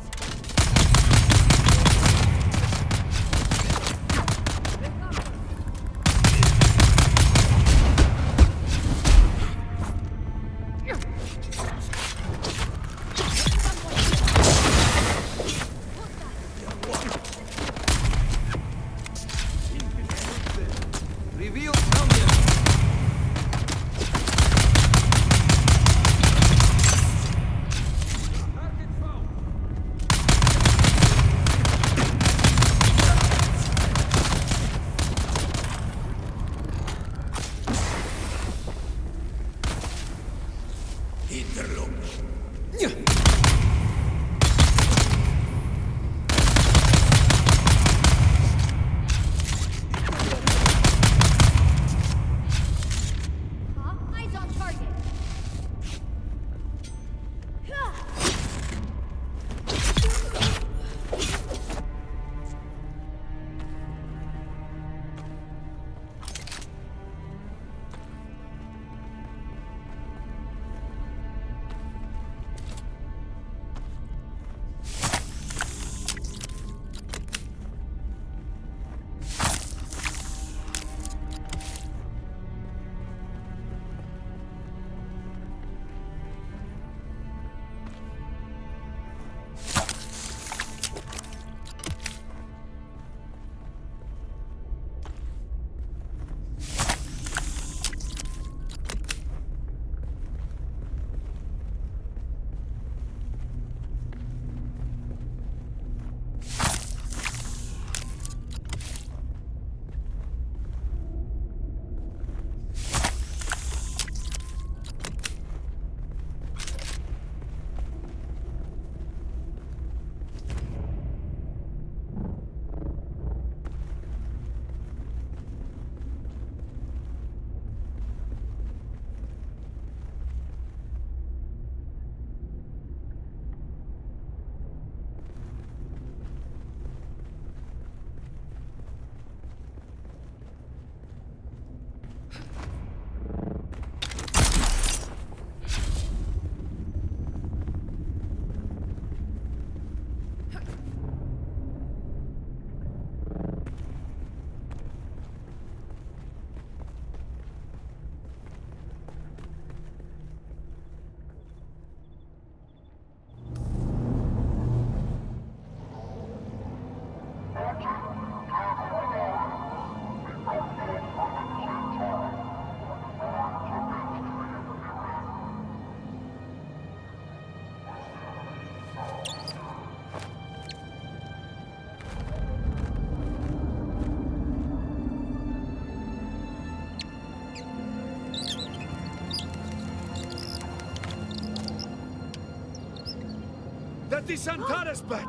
that this Antara's bet!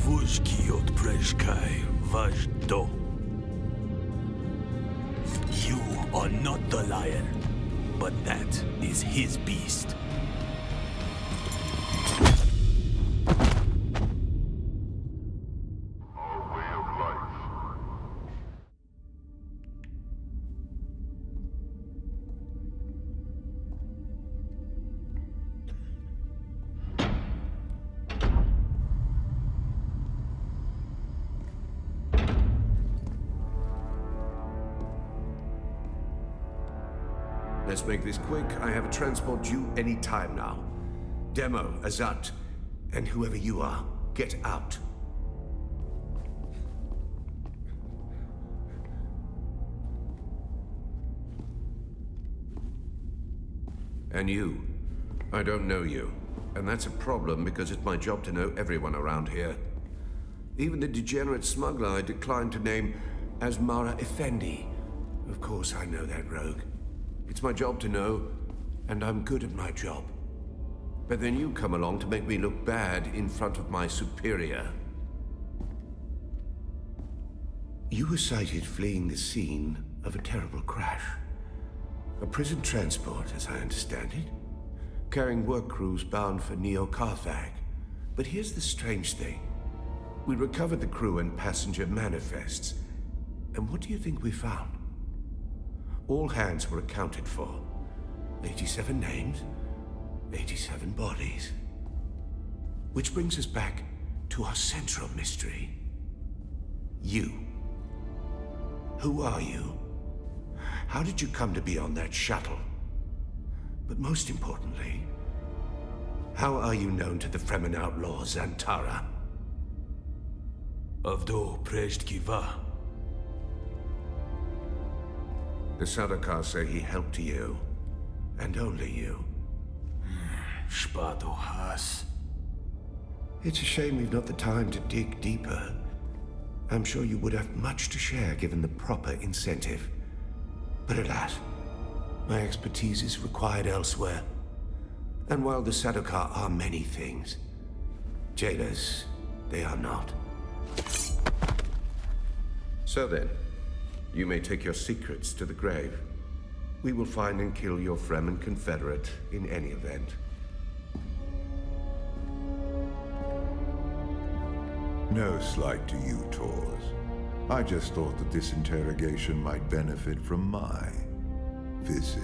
Vujki od Prejkai Vajdo. You are not the lion, but that is his beast. Let's make this quick. I have a transport due any time now. Demo, Azat, and whoever you are, get out. And you. I don't know you. And that's a problem because it's my job to know everyone around here. Even the degenerate smuggler I declined to name as Mara Effendi. Of course I know that rogue. It's my job to know, and I'm good at my job. But then you come along to make me look bad in front of my superior. You were sighted fleeing the scene of a terrible crash. A prison transport, as I understand it, carrying work crews bound for Neo-Carthag. But here's the strange thing. We recovered the crew and passenger manifests. And what do you think we found? All hands were accounted for. 87 names, 87 bodies. Which brings us back to our central mystery. You. Who are you? How did you come to be on that shuttle? But most importantly, how are you known to the Fremen outlaw Zantara? Avdo Prejtkiva. The Sardaukar say he helped you, and only you. Spado has. It's a shame we've not the time to dig deeper. I'm sure you would have much to share given the proper incentive. But alas, my expertise is required elsewhere. And while the Sardaukar are many things, jailers, they are not. So then, you may take your secrets to the grave. We will find and kill your Fremen confederate in any event. No slight to you, Tors. I just thought that this interrogation might benefit from my visage.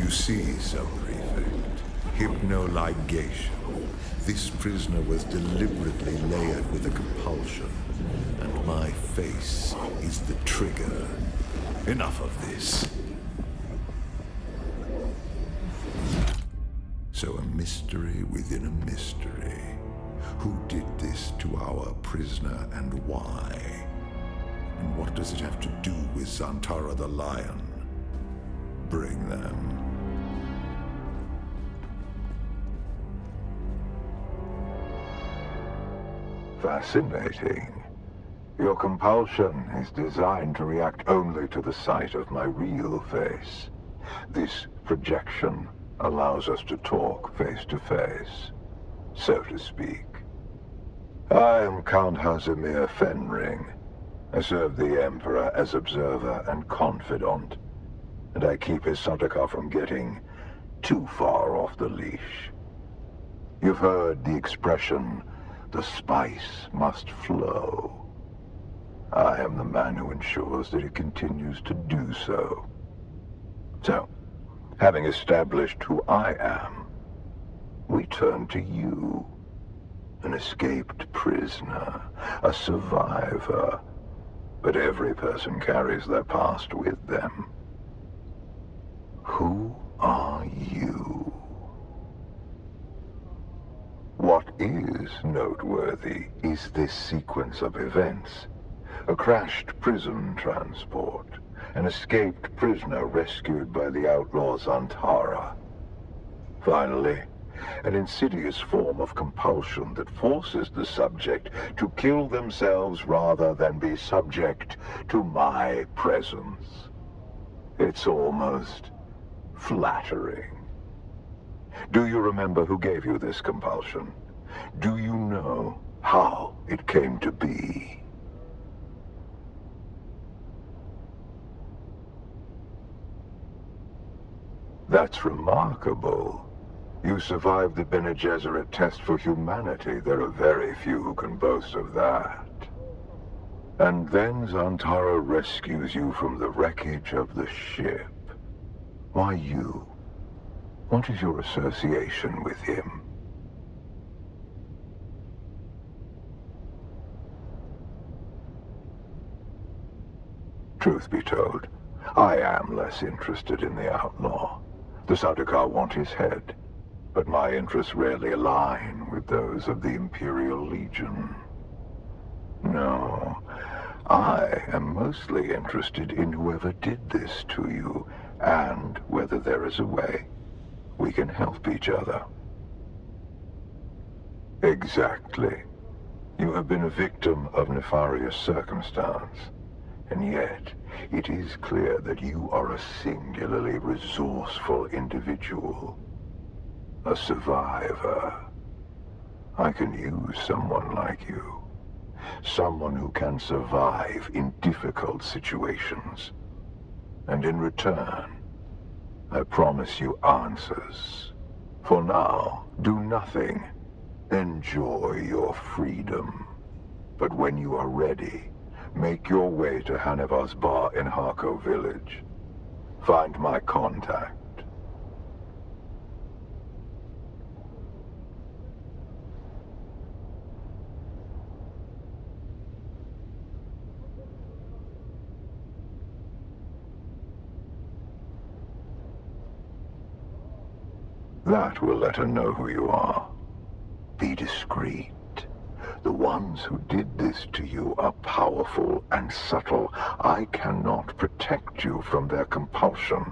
See, Sub-Prefect. Hypnoligation. This prisoner was deliberately layered with a compulsion, and my face is the trigger. Enough of this. So a mystery within a mystery. Who did this to our prisoner and why? And what does it have to do with Zantara the Lion? Bring them. Fascinating. Your compulsion is designed to react only to the sight of my real face. This projection allows us to talk face to face, so to speak. I am Count Hazimir Fenring. I serve the Emperor as observer and confidant, and I keep his Sardaukar from getting too far off the leash. You've heard the expression, the spice must flow. I am the man who ensures that it continues to do so. So, having established who I am, we turn to you. An escaped prisoner, a survivor. But every person carries their past with them. Who are you? What is noteworthy is this sequence of events. A crashed prison transport. An escaped prisoner rescued by the outlaws Antara. Finally, an insidious form of compulsion that forces the subject to kill themselves rather than be subject to my presence. It's almost flattering. Do you remember who gave you this compulsion? Do you know how it came to be? That's remarkable. You survived the Bene Gesserit test for humanity. There are very few who can boast of that. And then Zantara rescues you from the wreckage of the ship. Why you? What is your association with him? Truth be told, I am less interested in the outlaw. The Sardaukar want his head. But my interests rarely align with those of the Imperial Legion. No, I am mostly interested in whoever did this to you, and whether there is a way we can help each other. Exactly. You have been a victim of nefarious circumstance, and yet it is clear that you are a singularly resourceful individual. A survivor. I can use someone like you. Someone who can survive in difficult situations. And in return, I promise you answers. For now, do nothing. Enjoy your freedom. But when you are ready, make your way to Hanevar's bar in Harko village. Find my contact. That will let her know who you are. Be discreet. The ones who did this to you are powerful and subtle. I cannot protect you from their compulsion.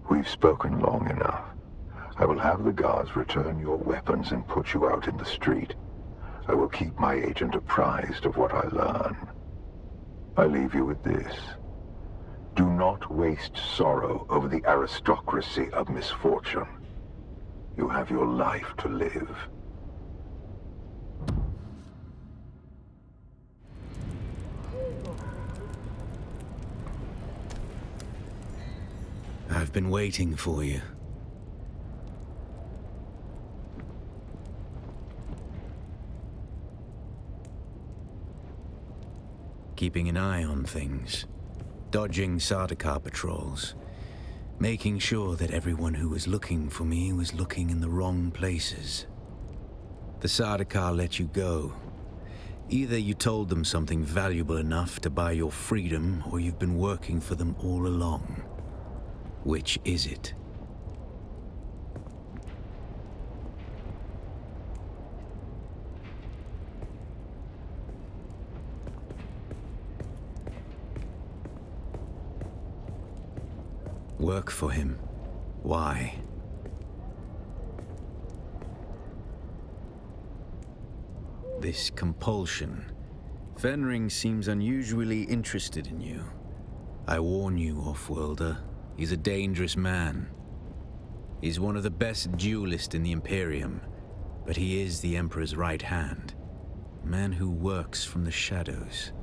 We've spoken long enough. I will have the guards return your weapons and put you out in the street. I will keep my agent apprised of what I learn. I leave you with this. Do not waste sorrow over the aristocracy of misfortune. You have your life to live. I've been waiting for you. Keeping an eye on things. Dodging Sardaukar patrols. Making sure that everyone who was looking for me was looking in the wrong places. The Sardaukar let you go. Either you told them something valuable enough to buy your freedom, or you've been working for them all along. Which is it? Work for him. Why? This compulsion. Fenring seems unusually interested in you. I warn you, Offworlder. He's a dangerous man. He's one of the best duelists in the Imperium, but he is the Emperor's right hand. A man who works from the shadows.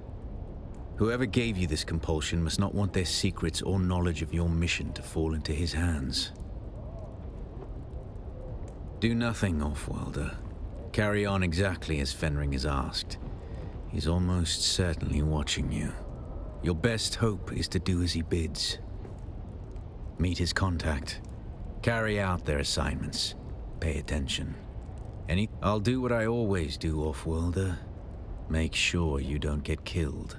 Whoever gave you this compulsion must not want their secrets or knowledge of your mission to fall into his hands. Do nothing, Offworlder. Carry on exactly as Fenring has asked. He's almost certainly watching you. Your best hope is to do as he bids. Meet his contact. Carry out their assignments. Pay attention. I'll do what I always do, Off-Worlder. Make sure you don't get killed.